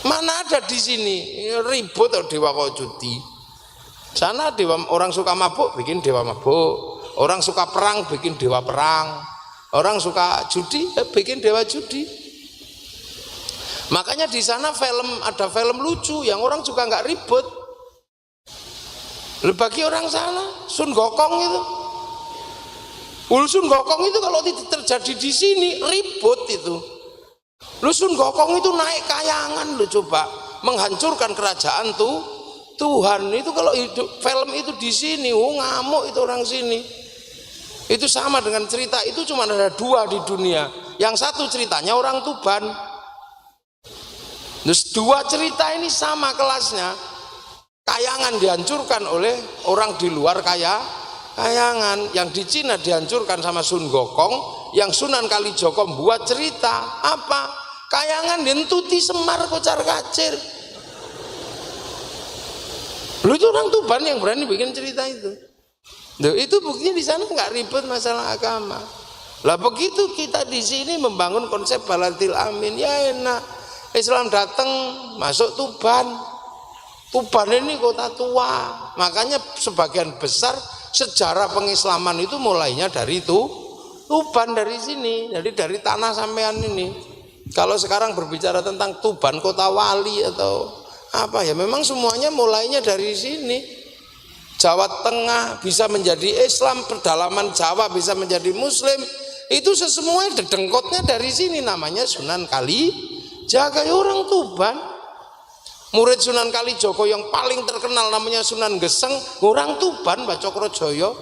Mana ada di sini ribut atau dewa kok judi. Sana dewa, orang suka mabuk bikin dewa mabuk. Orang suka perang bikin dewa perang. Orang suka judi bikin dewa judi. Makanya di sana ada film lucu yang orang juga nggak ribut. Bagi orang sana Sun Gokong itu, Sun Gokong itu kalau terjadi di sini ribut itu. Sun Gokong itu naik kayangan, coba menghancurkan kerajaan Tuhan. Itu kalau film itu di sini, ngamuk itu orang sini. Itu sama dengan cerita itu cuma ada 2 di dunia. Yang satu ceritanya orang Tuban. Terus 2 cerita ini sama kelasnya. Kayangan dihancurkan oleh orang di luar kayangan. Yang di Cina dihancurkan sama Sun Gokong. Yang Sunan Kalijogo buat cerita apa? Kayangan dientuti Semar kocar kacir. Lu itu orang Tuban yang berani bikin cerita itu. Loh, itu buktinya di sana nggak ribet masalah agama. Lah begitu kita di sini membangun konsep Balatil Amin, ya enak. Islam datang masuk Tuban. Tuban ini kota tua, makanya sebagian besar sejarah pengislaman itu mulainya dari Tuban, dari sini, jadi dari tanah sampean ini. Kalau sekarang berbicara tentang Tuban kota wali atau apa ya, memang semuanya mulainya dari sini. Jawa Tengah bisa menjadi Islam, pedalaman Jawa bisa menjadi Muslim, itu semuanya dedengkotnya dari sini, namanya Sunan Kalijaga, orang Tuban. Murid Sunan Kalijogo yang paling terkenal namanya Sunan Geseng, orang Tuban, Mbah Cokrojoyo.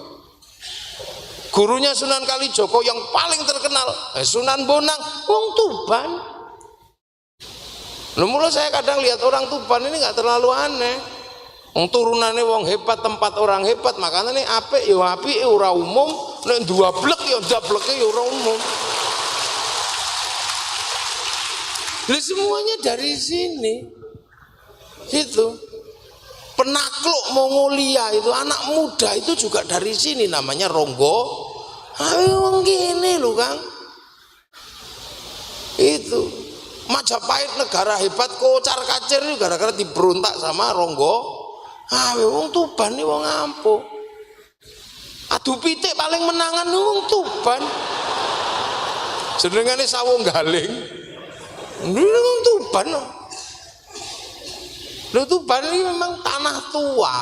Gurunya Sunan Kalijogo yang paling terkenal Sunan Bonang, wong Tuban. Mulai saya kadang lihat orang Tuban ini nggak terlalu aneh. Wong turunannya wong hebat, tempat orang hebat, makanya nih apik ya apik ora umum, nek duablek ya dableke ya ora umum. Semuanya dari sini. Itu penakluk Mongolia itu anak muda itu juga dari sini, namanya Ronggo. Wong gini loh Kang. Itu Majapahit negara hebat kocar kacir itu gara-gara diberontak sama Ronggo. Wong Tuban nih wong ampuh. Adu pitik paling menangan wong Tuban. Jenengane Sawung Galing. Wong Tuban. Tuban ini memang tanah tua.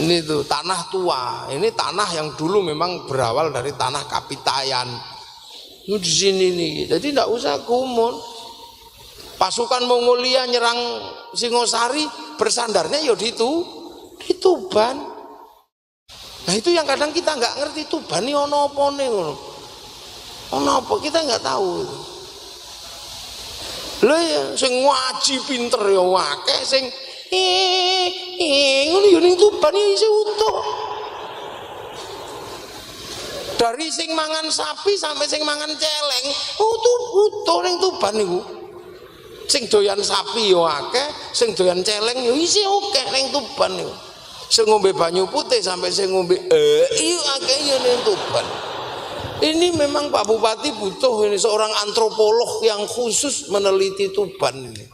Ini tuh tanah tua. Ini tanah yang dulu memang berawal dari tanah Kapitayan. Ini di sini nih. Jadi tidak usah gumun. Pasukan Mongolia nyerang Singosari, bersandarnya ya di Tuban. Nah itu yang kadang kita nggak ngerti, Tuban ini ono apa nih? Ono apa? Kita nggak tahu. Lha ya sing ngaji pinter ya akeh, sing ngono ya ning Tuban ya isih utuh. Dari sing mangan sapi sampai sing mangan celeng, utuh ning Tuban niku. Sing doyan sapi ya akeh, sing doyan celeng ya isih akeh ning Tuban niku. Sing ngombe banyu putih sampai sing ngombe iya akeh ya ning Tuban. Ini memang Pak Bupati butuh ini seorang antropolog yang khusus meneliti Tuban ini.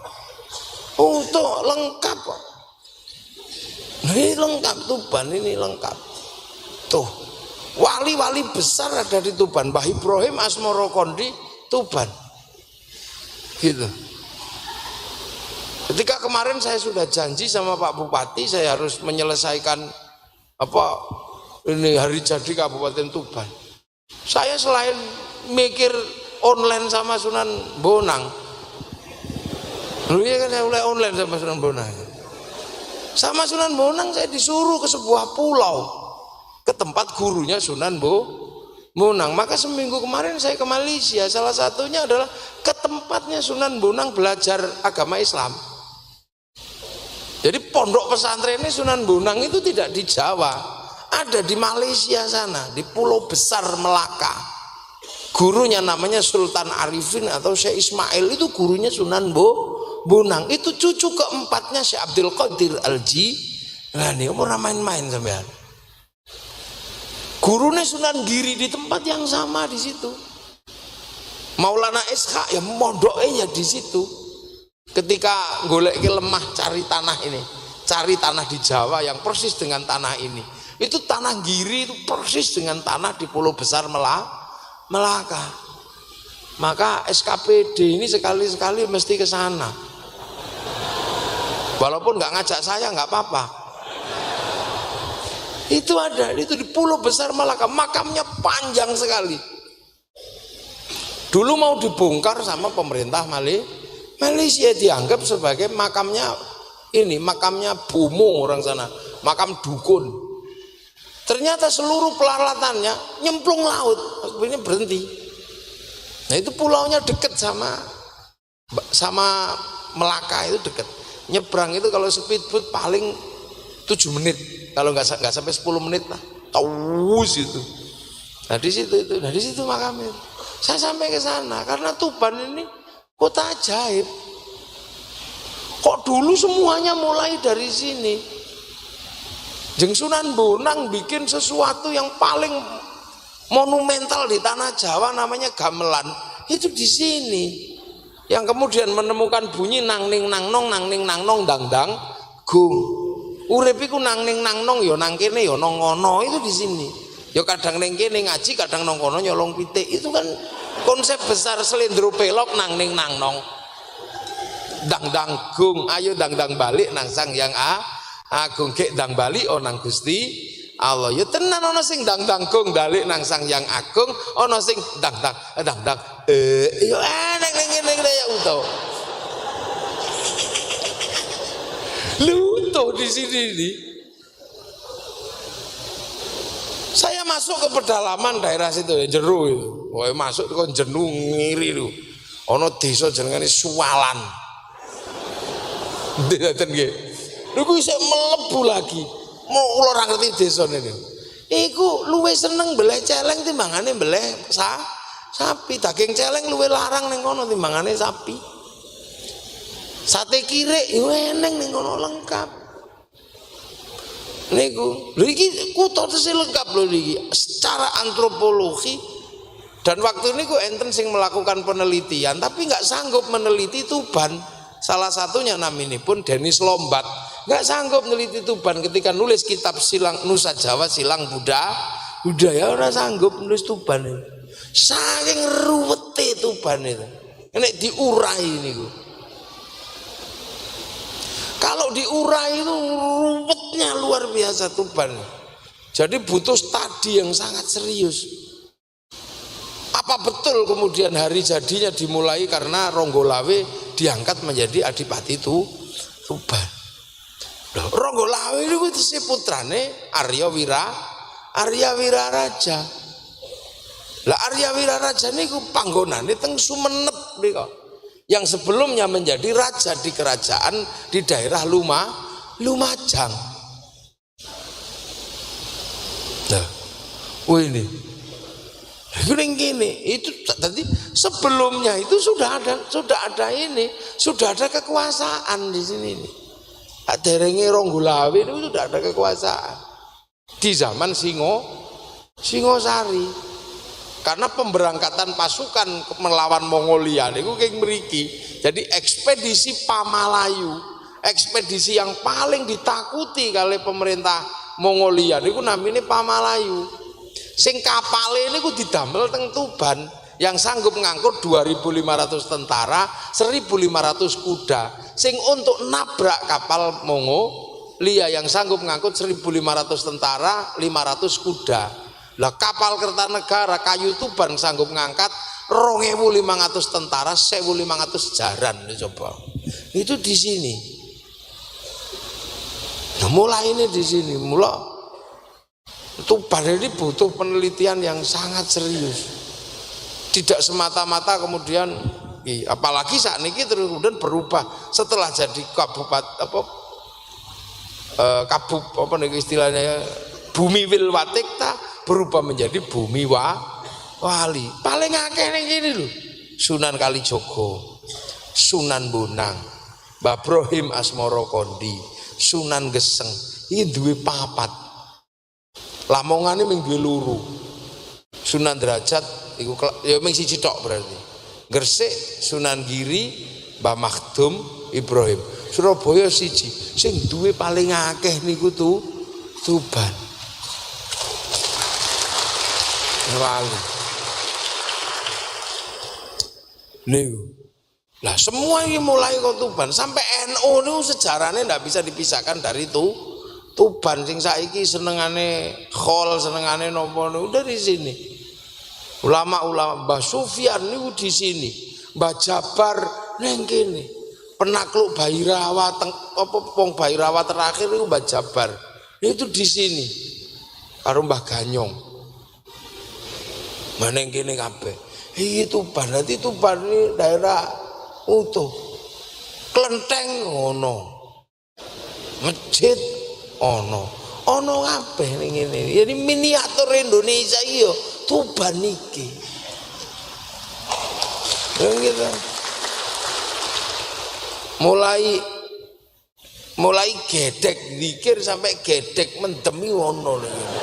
Untuk lengkap. Ini lengkap Tuban, ini lengkap. Tuh, wali-wali besar ada di Tuban. Mbah Ibrahim Asmoro Kondi Tuban. Gitu. Ketika kemarin saya sudah janji sama Pak Bupati, saya harus menyelesaikan ini hari jadi Kabupaten Tuban. Saya selain mikir online sama Sunan Bonang, lu ya kan saya mulai online sama Sunan Bonang. Sama Sunan Bonang saya disuruh ke sebuah pulau, ke tempat gurunya Sunan Bonang. Maka seminggu kemarin saya ke Malaysia, salah satunya adalah ke tempatnya Sunan Bonang belajar agama Islam. Jadi pondok pesantrennya Sunan Bonang itu tidak di Jawa, ada di Malaysia sana, di Pulau Besar Melaka. Gurunya namanya Sultan Arifin atau Syekh Ismail, itu gurunya Sunan Bonang. Itu cucu keempatnya Syekh Abdul Qadir Al-Jilani. Umur main-main sampean. Gurunya Sunan Giri di tempat yang sama di situ. Maulana Ishaq ya mondoknya ya di situ. Ketika golek lemah cari tanah ini, cari tanah di Jawa yang persis dengan tanah ini. Itu tanah Giri itu persis dengan tanah di Pulau Besar Melaka. Maka SKPD ini sekali-sekali mesti ke sana. Walaupun nggak ngajak saya nggak apa-apa. Itu ada, itu di Pulau Besar Melaka, makamnya panjang sekali. Dulu mau dibongkar sama pemerintah Malaysia, dianggap sebagai makamnya Bomo orang sana, makam dukun. Ternyata seluruh peralatannya nyemplung laut, ini berhenti. Nah itu pulaunya deket sama Melaka, itu deket. Nyebrang itu kalau speedboat paling 7 menit, kalau nggak sampai 10 menit lah, tahu itu. Nah di situ makamnya. Saya sampai ke sana karena Tuban ini kota ajaib. Kok dulu semuanya mulai dari sini. Jeng Sunan Bonang bikin sesuatu yang paling monumental di tanah Jawa namanya gamelan. Itu di sini. Yang kemudian menemukan bunyi nang ning nang nong dang dang gung. Urip iku nang ning nang nong ya nang kene ya nang ngono, itu di sini. Ya kadang ning kene ngaji, kadang nang kono nyolong pitik. Itu kan konsep besar selendro pelok nang ning nang nong. Dang dang gung, ayo dang dang balik nang Sang Yang Agung, gek dang balik nang Gusti Allah. Ya tenan ana sing dang dang gung balik nang Sang Yang Agung, ana sing dang dang ya enek ning ngene ya utuh. Luto di sini nih. Saya masuk ke pedalaman daerah situ ya, Jero itu. Wah, masuk ke Jenu ngiri lu. Ono desa jenengane Suwalan. Ndeten nggih. Niku isih mlebu lagi. Mau ora ngerti desane niku. Iku luwih seneng beleh celeng timbangane beleh sapi. Daging celeng luwih larang ning kono timbangane sapi. Sate kirek yo eneng ning kono lengkap. Niku, lho iki kutha tesih lengkap lho iki secara antropologi. Dan waktu niku enten sing melakukan penelitian tapi nggak sanggup meneliti Tuban. Salah satunya naminipun Denis Lombat. Nggak sanggup meneliti Tuban ketika nulis kitab Silang Nusa Jawa Silang Budaya ora sanggup nulis Tuban itu. Saking ruwete Tuban itu. Nek diurai niku. Kalau diurai itu ruwetnya luar biasa Tuban. Jadi butuh studi yang sangat serius. Apa betul kemudian hari jadinya dimulai karena Ronggolawe diangkat menjadi Adipati Tuban. Ronggolawe itu si putrane Arya Wiraraja. Lah Arya Wiraraja niku panggonane teng Sumenep niku. Yang sebelumnya menjadi raja di kerajaan di daerah Lumajang. Nah, ini gini, itu tadi sebelumnya itu sudah ada kekuasaan di sini. Derenge Ronggolawe itu sudah ada kekuasaan di zaman Singosari. Karena pemberangkatan pasukan melawan Mongolia niku kayak mriki. Jadi ekspedisi Pamalayu, ekspedisi yang paling ditakuti kali pemerintah Mongolia niku namine Pamalayu. Sing kapale niku didamel teng Tuban yang sanggup ngangkut 2.500 tentara, 1.500 kuda. Sing untuk nabrak kapal Mongolia yang sanggup ngangkut 1.500 tentara, 500 kuda. Lah kapal Kertanegara kayu Tuban sanggup ngangkat 2.500 tentara, 1.500 jaran. Coba. Itu di sini. Nah, mulai ini di sini, Tuban ini butuh penelitian yang sangat serius. Tidak semata-mata kemudian, apalagi saat ini terus kemudian berubah setelah jadi kabupaten istilahnya bumi Wilwatikta berubah menjadi bumi Wali. Paling akeh ning kene lho. Sunan Kalijogo, Sunan Bonang, Mbah Brohim Asmara Kondi, Sunan Geseng. Iki duwe papat. Lamongane ming duwe loro. Sunan Derajat iku ya ming siji tok berarti. Gresik Sunan Giri, Mbah Makhdum Ibrahim. Surabaya siji. Sing duwe paling akeh niku Tuban. Wali. Niku. Lah semua ini mulai kok Tuban sampai NU niku sejarahnya ndak bisa dipisahkan dari Tuban. Sing saiki senengane khol, senengane nopo niku dari sini. Ulama-ulama Mbah Sufyan niku di sini. Mbah Jabar ning kene. Penakluk Bhairawa Pong Bhairawa terakhir niku Mbah Jabar. Itu di sini. Karo Mbah Ganyong. Maneng kene kabeh. Iki Tuban, nanti Tuban ini daerah utuh. Klenteng ono. Masjid ono kabeh ning ngene. Jadi miniatur Indonesia iya Tuban iki. Ya gitu. Mulai gedek zikir sampai gedek mendemi ono ning ngene.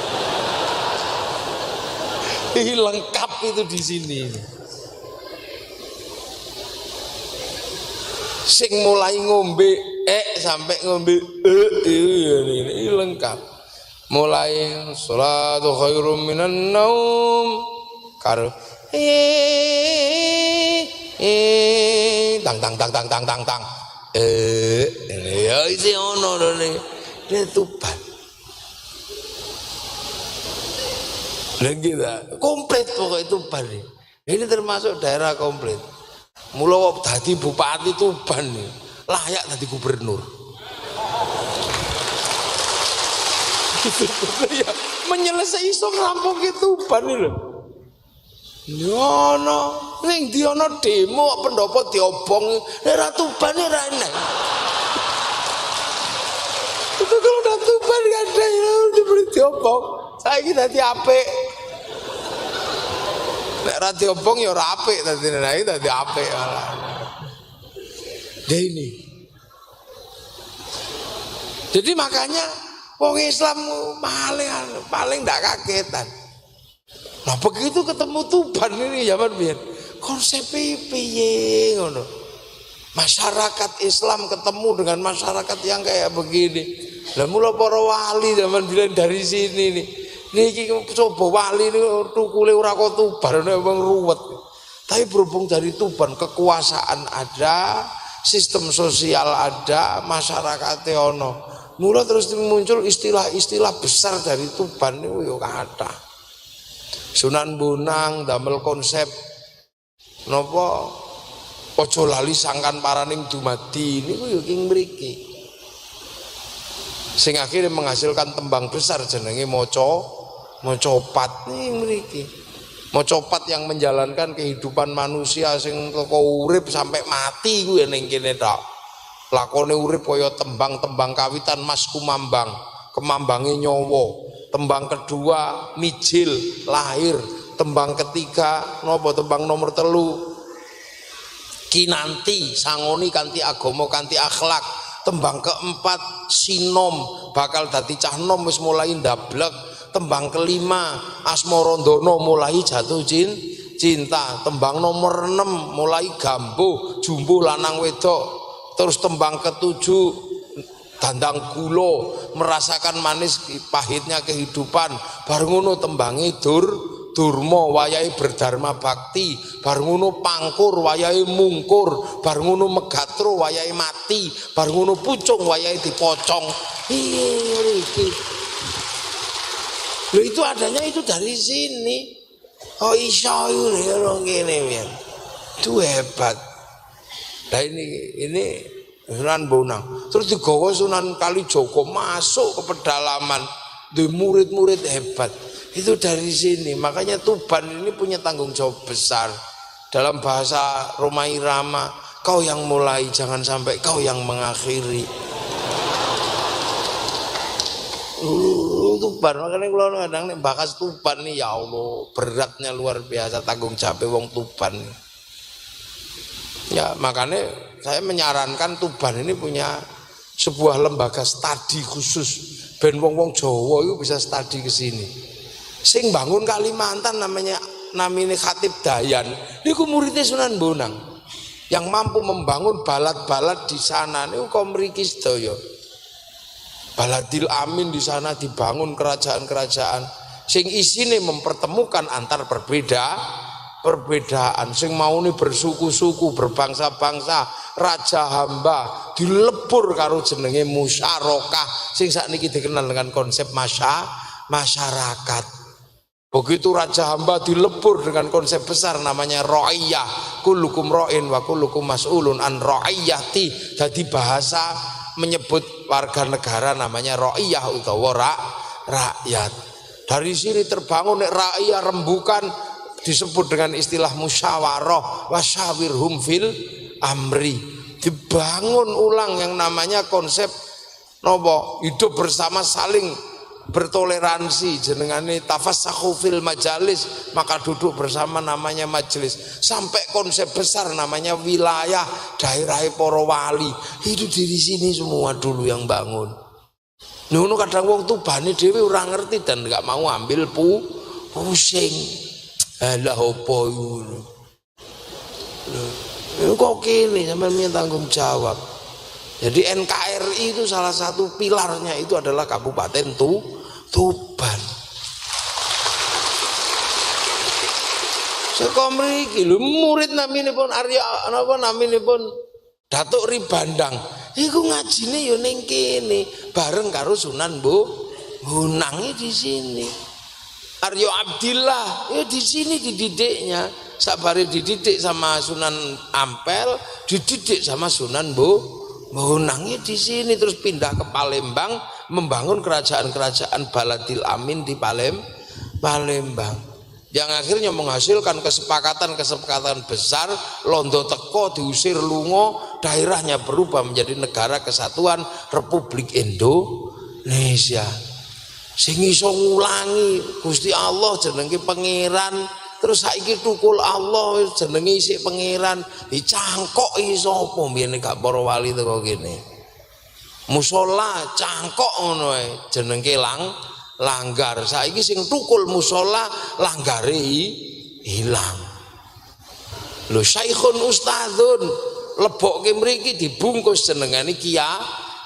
Ini lengkap itu di sini. Sing mulai ngombe sampai ngombe ini lengkap. Mulai sholatu khairum minan naum karo tang ya isi ono ini Tuban. Dan kita komplit pokoknya Tuban ini termasuk daerah komplit. Mula dadi bupati Tuban nih layak dadi gubernur. Ya, menyelesaikan iso ngerampung Tuban nih loh. Nyono, ning diono demo pendopo diobong, daerah Tuban nih rene. Itu kalau udah Tuban kan ada yang diberi diobong. Saya kita apik. Nek ra diobong ya ora apik dadi nek dadi apik malah. Ini. Jadi makanya wong Islam paling ndak kagetan. Nah begitu ketemu Tuban ini zaman biyen konsep piye ngono. Masyarakat Islam ketemu dengan masyarakat yang kayak begini. Lah mula para wali zaman biyen dari sini nih. Niki coba wali ini tukule ora kok Tuban wong ruwet. Tapi berhubung dari Tuban kekuasaan ada, sistem sosial ada, masyarakatnya ono. Mula terus muncul istilah-istilah besar dari Tuban niku yo kathah. Sunan Bonang damel konsep napa aja lali sangkan paraning dumadi niku yo king mriki. Sing akhirnya menghasilkan tembang besar jenenge Mocopat nih mriki. Mocopat yang menjalankan kehidupan manusia sing teko urip sampai mati kuwi ning kene tok. Lakone urip kaya tembang-tembang kawitan Mas Kumambang, Kemambange Nyawa. Tembang kedua Mijil lahir, tembang ketiga napa tembang nomor 3 Kinanti sangoni kanthi agama kanthi akhlak. Tembang keempat Sinom bakal dadi cah nom wis mulai ndablek. Tembang kelima Asmarandono mulai jatuh cinta. Tembang nomor 6 mulai gambuh jumbuh lanang wedok. Terus tembang ketujuh dandang gulo, merasakan manis pahitnya kehidupan. Bar ngono tembangi durma wayahe berdharma bakti, bar ngono pangkur wayahe mungkur, bar ngono megatro wayahe mati, bar ngono pucung wayahe dipocong. Iki. Loh itu adanya itu dari sini. Oh iso yo ngene pian. Itu hebat. Nah ini Sunan Bonang. Terus digawa Sunan Kalijaga masuk ke pedalaman. Di murid-murid hebat. Itu dari sini. Makanya Tuban ini punya tanggung jawab besar. Dalam bahasa Roma Irama, kau yang mulai, jangan sampai kau yang mengakhiri. Tuban, makanya kalau kadang nih bakas Tuban nih, ya Allah, beratnya luar biasa tanggung jawab wong Tuban. Ya makanya saya menyarankan Tuban ini punya sebuah lembaga studi khusus, ben wong-wong Jawa itu bisa studi ke sini. Sing bangun Kalimantan namanya Khatib Dayan, niku muridnya Sunan Bonang, yang mampu membangun balad-balad di sana niku kok mriki sedaya. Baladil Amin di sana dibangun kerajaan-kerajaan sing isine mempertemukan antar perbedaan, sing maune bersuku-suku, berbangsa-bangsa, raja hamba dilebur karo jenenge musyarakah sing sakniki dikenal dengan konsep masyarakat. Begitu raja hamba dilebur dengan konsep besar namanya ra'iyah, kullukum ra'in wa kullukum mas'ulun an ra'iyati. Jadi bahasa menyebut warga negara namanya ra'iyah utawa rakyat. Dari sini terbangun rakyat rembukan disebut dengan istilah musyawarah wasyawirhum fil amri. Dibangun ulang yang namanya konsep hidup bersama saling bertoleransi, jenengane tafassahu fil majalis, maka duduk bersama namanya majelis. Sampai konsep besar namanya wilayah daerah para wali. Itu dari sini semua dulu yang bangun. Ngono kadang wong Tubane dhewe ora ngerti dan enggak mau ambil pusing. Lah opo ngono. Lho kok kene sampeyan punya tanggung jawab. Jadi NKRI itu salah satu pilarnya itu adalah Kabupaten Tuban. Saka mriki lho murid naminipun Arya napa naminipun Datuk Ribandang. Iku ngajine ya ning kene bareng karo Sunan Bonang di sini. Aryo Abdillah ya di sini dididiknya. Sabare dididik sama Sunan Ampel, dididik sama Sunan Bonangnya di sini, terus pindah ke Palembang membangun kerajaan-kerajaan Baladil Amin di Palembang yang akhirnya menghasilkan kesepakatan besar. Londo teko diusir lungo, daerahnya berubah menjadi Negara Kesatuan Republik Indonesia. Sing iso ngulangi Gusti Allah jenenge pangeran, terus saiki tukul Allah jenenge isih pangeran, dicangkok iso apa mbiyen gak para wali teko kene. Musala cangkok ngono ae jenenge langgar. Saiki sing tukul musala langgare ilang. Lho Saikhun Ustadzun lebokke mriki dibungkus jenengane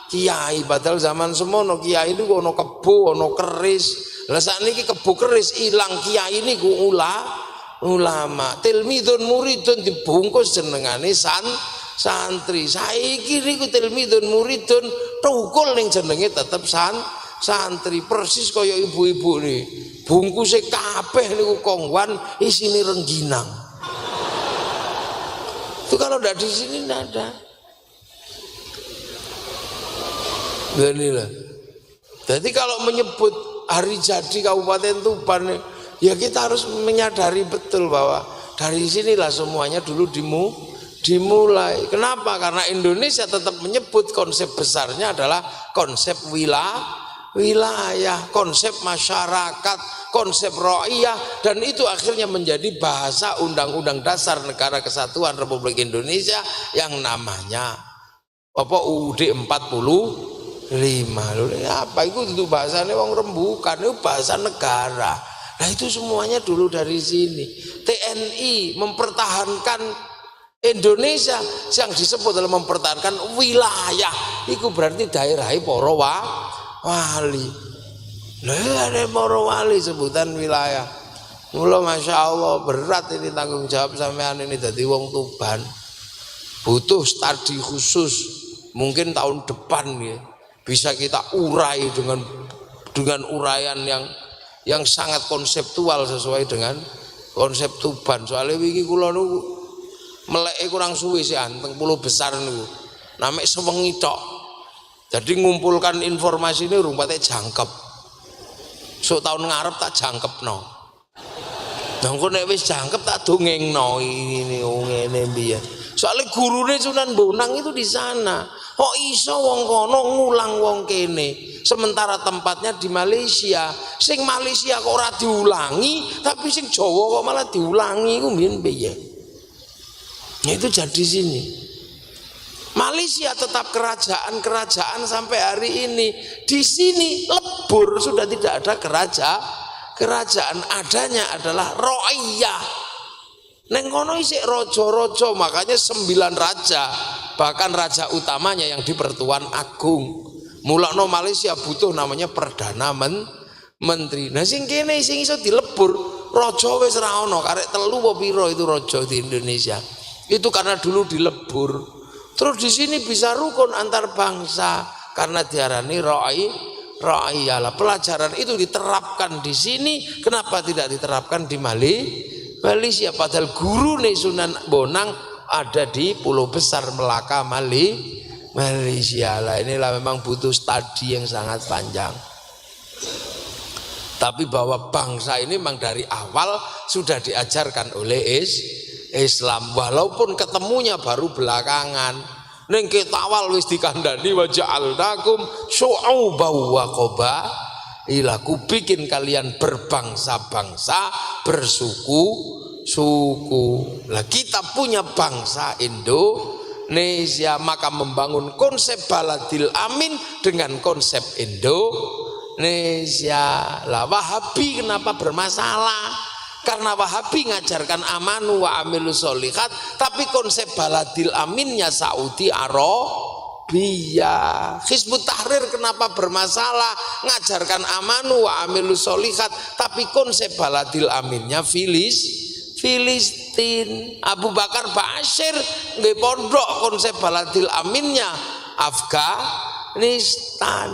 kiai, padahal zaman semono kiai niku ana kebo, ana keris. Lah sakniki kebo keris ilang, kiai niku ulama. Tilmidun muridun dibungkus jenengane santri. Saiki niku tilmidun muridun tukul ning jenenge tetep santri. Persis kaya ibu-ibu nih. Bungkuse kabeh niku kongwan, isine rengginang. Itu kalau ndak di sini ndak ada. Inilah. Jadi kalau menyebut hari jadi Kabupaten Tuban, ya kita harus menyadari betul bahwa dari sinilah semuanya dulu dimulai. Kenapa? Karena Indonesia tetap menyebut konsep besarnya adalah konsep wilayah, konsep masyarakat, konsep ra'iyah, dan itu akhirnya menjadi bahasa Undang-Undang Dasar Negara Kesatuan Republik Indonesia yang namanya UUD 45. Apa itu bahasanya wong rembukan, itu bahasa negara. Nah itu semuanya dulu dari sini. TNI mempertahankan Indonesia yang disebut dalam mempertahankan wilayah itu berarti daerah para wali. Lah ada para wali sebutan wilayah. Mula Masya Allah berat ini tanggung jawab sampean ini dadi wong Tuban. Butuh studi khusus. Mungkin tahun depan ya bisa kita urai dengan uraian yang sangat konseptual sesuai dengan konsep Tuban. Soalnya wingi kula niku meleke kurang suwi sih anteng Pulau Besar niku. Namek sewengi tok. Jadi ngumpulkan informasi ini urung pate jangkep. Sok tahun ngarep tak jangkepno. Lah engko nek wis jangkep tak dongengno ini ngene piye. Soalnya gurune Sunan Bonang itu di sana. Kok iso wong kono ngulang wong kene. Sementara tempatnya di Malaysia. Sing Malaysia kok ora diulangi, tapi sing Jawa kok malah diulangi iku mbiyen piye? Ya itu jadi sini. Malaysia tetap kerajaan sampai hari ini. Di sini lebur, sudah tidak ada kerajaan. Adanya adalah ro'iyah. Neng kono isik rojo-rojo, makanya 9 raja. Bahkan raja utamanya yang di Pertuan Agung. Mulakno Malaysia butuh namanya Perdana Menteri. Nah sing kene sing iso dilebur, rojo wis ra ono, karek 3 apa piro itu rojo di Indonesia. Itu karena dulu dilebur. Terus di sini bisa rukun antar bangsa karena diarani ro'iyah. Pelajaran itu diterapkan di sini. Kenapa tidak diterapkan di Malaysia? Padahal guru Sunan Bonang ada di Pulau Besar Melaka, Malaysia. Lah inilah memang butuh studi yang sangat panjang. Tapi bahwa bangsa ini memang dari awal sudah diajarkan oleh Islam, walaupun ketemunya baru belakangan. Ning ketawal wis dikandani wa ja'alnakum syu'uban wa qabaila, ku bikin kalian berbangsa-bangsa, bersuku-suku. Lah kita punya bangsa Indonesia, maka membangun konsep baladil amin dengan konsep Indonesia. Lah Wahabi kenapa bermasalah? Karena Wahabi ngajarkan amanu wa amilus solihat, tapi konsep baladil aminnya Saudi Arabia. Hizbut Tahrir kenapa bermasalah? Ngajarkan amanu wa amilus solihat, tapi konsep baladil aminnya Filistin. Abu Bakar Bashir nggih pondok konsep baladil aminnya Afghanistan.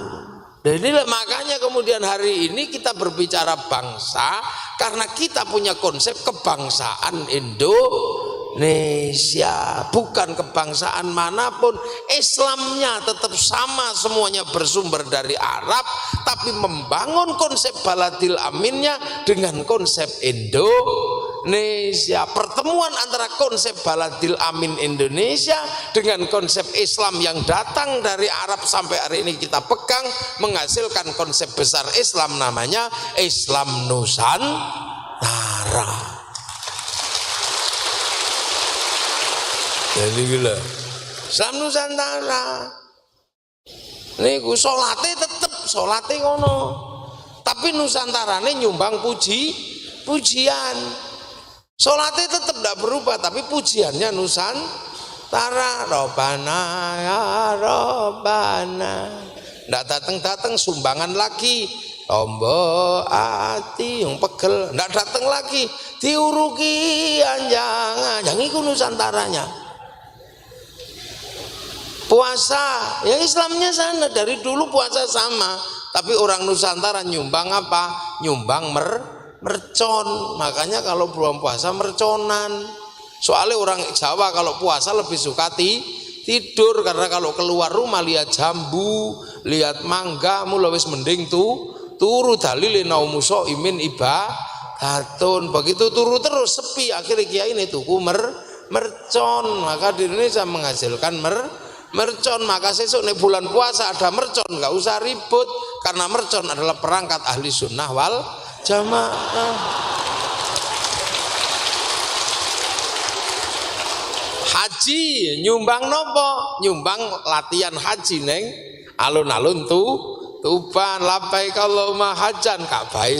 Dan inilah makanya kemudian hari ini kita berbicara bangsa karena kita punya konsep kebangsaan Indonesia, bukan kebangsaan manapun. Islamnya tetap sama, semuanya bersumber dari Arab, tapi membangun konsep baladil aminnya dengan konsep Indonesia. Pertemuan antara konsep baladil amin Indonesia dengan konsep Islam yang datang dari Arab sampai hari ini kita pegang menghasilkan konsep besar Islam, namanya Islam Nusantara. Jadi gila Islam Nusantara niku salate tetep salate ngono, tapi nusantarane nyumbang pujian. Salate tetep tidak berubah, tapi pujiannya Nusantara. Robana ya Robana. Ndak datang sumbangan lagi. Tombo ati yang pegel ndak datang lagi, diuruki anjangan. Yang iku Nusantaranya. Puasa ya Islamnya sana dari dulu puasa sama, tapi orang Nusantara nyumbang apa? Nyumbang mercon. Makanya kalau belum puasa merconan. Soalnya orang Jawa kalau puasa lebih suka tidur, karena kalau keluar rumah lihat jambu, lihat mangga, mulai wis mending turu dalile naumu shaimin ibadatun. Begitu turu terus sepi, akhirnya kiai ini tuku mercon. Maka di Indonesia menghasilkan mercon. Maka sesuk nih bulan puasa ada mercon, nggak usah ribut, karena mercon adalah perangkat ahli sunnah wal jamaah. Haji nyumbang nopo? Nyumbang latihan haji neng alun-alun Tuban. Labbaik Allahumma hajan, Ka'bah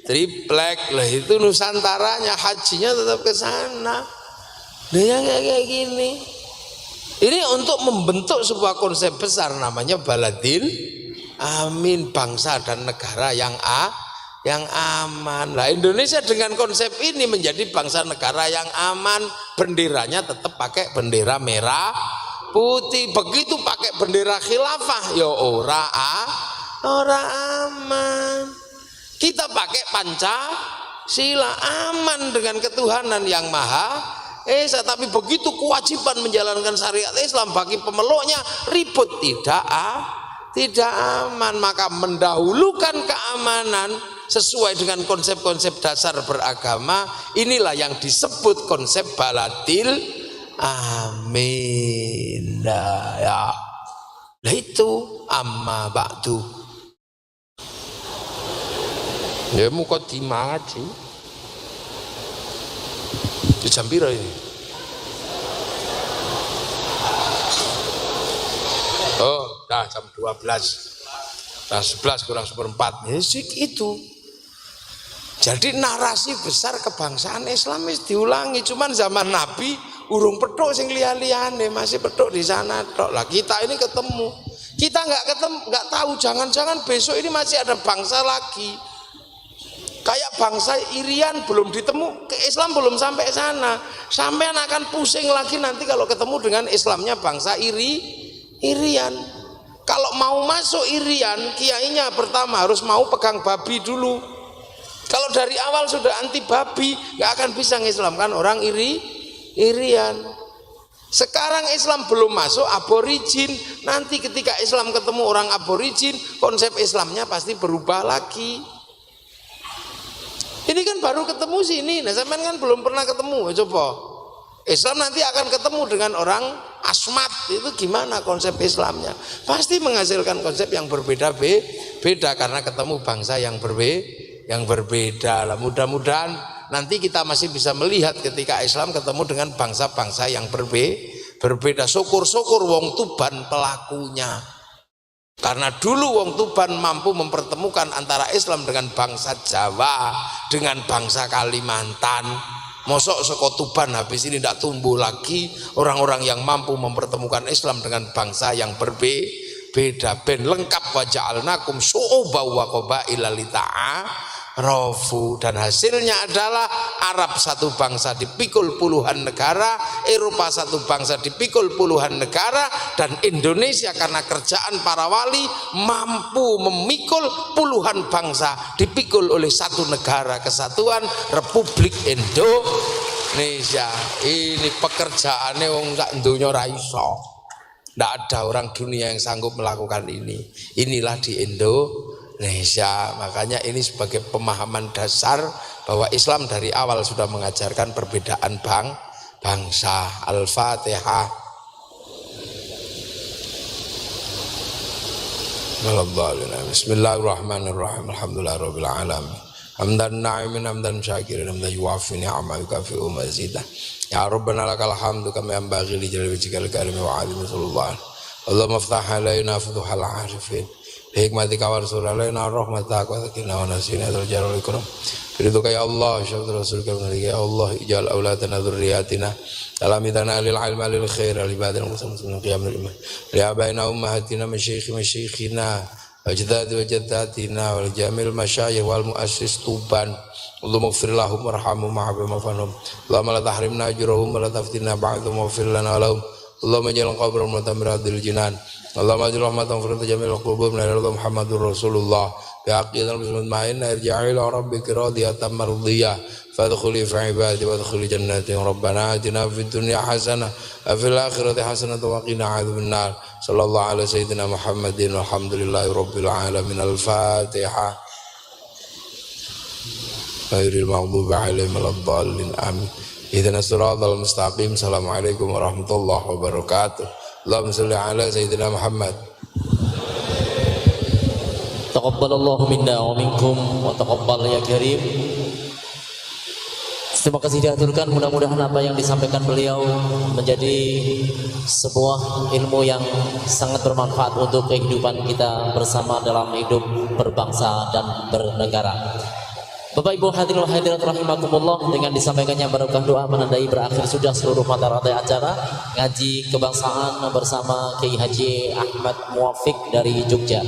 triplek lah, itu Nusantaranya, hajinya tetap ke sana. Nah, yang kayak gini. Ini untuk membentuk sebuah konsep besar namanya baladil amin, bangsa dan negara yang aman. Nah, Indonesia dengan konsep ini menjadi bangsa negara yang aman. Benderanya tetap pakai bendera merah putih. Begitu pakai bendera khilafah ya ora aman. Kita pakai Pancasila, aman dengan ketuhanan yang maha esa. Tapi begitu kewajiban menjalankan syariat Islam bagi pemeluknya ribut, tidak aman. Maka mendahulukan keamanan sesuai dengan konsep-konsep dasar beragama, inilah yang disebut konsep baladil amin. Nah, ya. Nah itu amma ba'du. Ya muqaddimah aja. Di jam piro ini? Oh, dah jam 12. Nah 11 kurang seperempat. Ya itu. Jadi narasi besar kebangsaan Islam diulangi. Cuman zaman Nabi urung petuk sing liya-liyane, masih petuk di sana tok. Lah kita ini ketemu. Kita nggak tahu, jangan-jangan besok ini masih ada bangsa lagi. Kayak bangsa Irian belum ditemu, ke Islam belum sampai sana. Sampean akan pusing lagi nanti kalau ketemu dengan Islamnya bangsa Irian. Kalau mau masuk Irian, kiainya pertama harus mau pegang babi dulu. Kalau dari awal sudah anti babi, nggak akan bisa ngislamkan orang Irian. Sekarang Islam belum masuk aborigin. Nanti ketika Islam ketemu orang aborigin, konsep Islamnya pasti berubah lagi. Ini kan baru ketemu sini, nah sampean kan belum pernah ketemu. Coba Islam nanti akan ketemu dengan orang asmat, itu gimana konsep Islamnya? Pasti menghasilkan konsep yang berbeda karena ketemu bangsa yang berbeda. Lah mudah-mudahan nanti kita masih bisa melihat ketika Islam ketemu dengan bangsa-bangsa yang berbeda. Syukur-syukur wong Tuban pelakunya. Karena dulu wong Tuban mampu mempertemukan antara Islam dengan bangsa Jawa, dengan bangsa Kalimantan. Mosok saka Tuban habis ini tidak tumbuh lagi orang-orang yang mampu mempertemukan Islam dengan bangsa yang berbeda. Ben lengkap wa ja'alnakum syu'uban wa qabaila lita'arafu. Dan hasilnya adalah Arab satu bangsa dipikul puluhan negara, Eropa satu bangsa dipikul puluhan negara, dan Indonesia karena kerjaan para wali mampu memikul puluhan bangsa dipikul oleh satu negara kesatuan Republik Indonesia. Ini pekerjaannya wong sak donya ora iso. Tidak ada orang dunia yang sanggup melakukan ini. Inilah di Indonesia. Makanya ini sebagai pemahaman dasar bahwa Islam dari awal sudah mengajarkan perbedaan bangsa. Al-Fatihah. Bismillahirrahmanirrahim. Alhamdulillahirabbil alamin. Hamdan na'imin hamdan syakirin hamdan yuwafi ni'ama yukafi'u mazidah. Ya Rabbana lakal hamdu kama yanbaghi li jalali wajhikal karimi wa 'azimi sultan. Allahumma iftah alaina futuhal 'arifin. Hikmatika wa rasulalaina rahmataka wa sakina wa nasina dzal jalali ikram. Biridhuka ya Allah, syukur rasulika ya Allah, ijal auladana dzurriyyatina alamidana lil ilmi lil khair al ibadil muslimin qiyamul iman. Ya baina ummahatina masyayikhina wajdadi wajdatina wal jamil masyayikh wal muassis Tuban. Allahumma ighfir lahum warhamhum wa'afihim wa'fu Allahumma la tahrimna ajrahum wa la taftinna ba'dahum waghfir lana lahum. Allahumma ij'al qabrahum mutamirradil jinan. Allahumma aj'al rahmatan fi jamil qulubihim la ilaha Muhammadur Rasulullah. Ya aqidan muslimin ma'in irji'i ila rabbika radiyatan mardiyah. Fadkhuli fi ibadi wadkhuli jannati. Rabbana atina fid dunya hasanah wa fil akhirati hasanah wa qina adzabannar. Sallallahu alaihi sayyidina Muhammadin walhamdulillahi rabbil alamin. Al-Fatihah. Ghairil maghdubi 'alaihim waladdallin. Amin. Ihdinas siratal mustaqim. Assalamualaikum warahmatullahi wabarakatuh. Allahumma shalli ala sayyidina Muhammad. Taqabbalallahu minna wa minkum wa taqabbal ya karim. Terima kasih diaturkan, mudah-mudahan apa yang disampaikan beliau menjadi sebuah ilmu yang sangat bermanfaat untuk kehidupan kita bersama dalam hidup berbangsa dan bernegara. Bapak Ibu hadirin hadirat rahimakumullah, dengan disampaikannya barokah doa menandai berakhir sudah seluruh mata rantai acara ngaji kebangsaan bersama Kiai Haji Ahmad Muwafiq dari Jogja.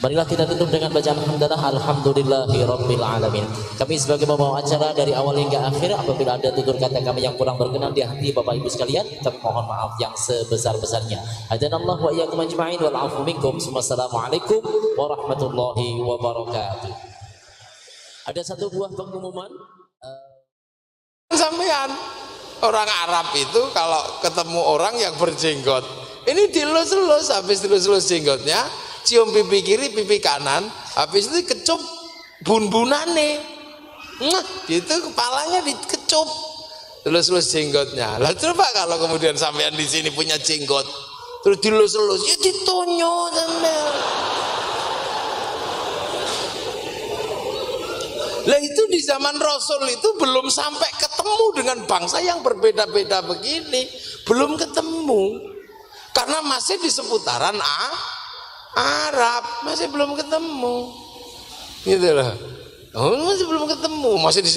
Marilah kita tutup dengan bacaan hamdalah alhamdulillahirabbil alamin. Kami sebagai pembawa acara dari awal hingga akhir, apabila ada tutur kata kami yang kurang berkenan di hati Bapak Ibu sekalian, kami mohon maaf yang sebesar-besarnya. Hadanallahu wa iyyakum ajma'in wal 'afu minkum. Wassalamualaikum warahmatullahi wabarakatuh. Ada satu buah pengumuman sampean, orang Arab itu kalau ketemu orang yang berjenggot, ini dilus-lus, habis dilus-lus jenggotnya, cium pipi kiri, pipi kanan, habis itu kecup bun-bunane, gitu kepalanya dikecup, dilus-lus jenggotnya. Lah coba kalau kemudian sampean di sini punya jenggot, terus dilus-lus, ya ditonyo sampean. Lah itu di zaman Rasul itu belum sampai ketemu dengan bangsa yang berbeda-beda begini, belum ketemu, karena masih di seputaran Arab, masih belum ketemu, gitu loh. Oh, masih belum ketemu, masih di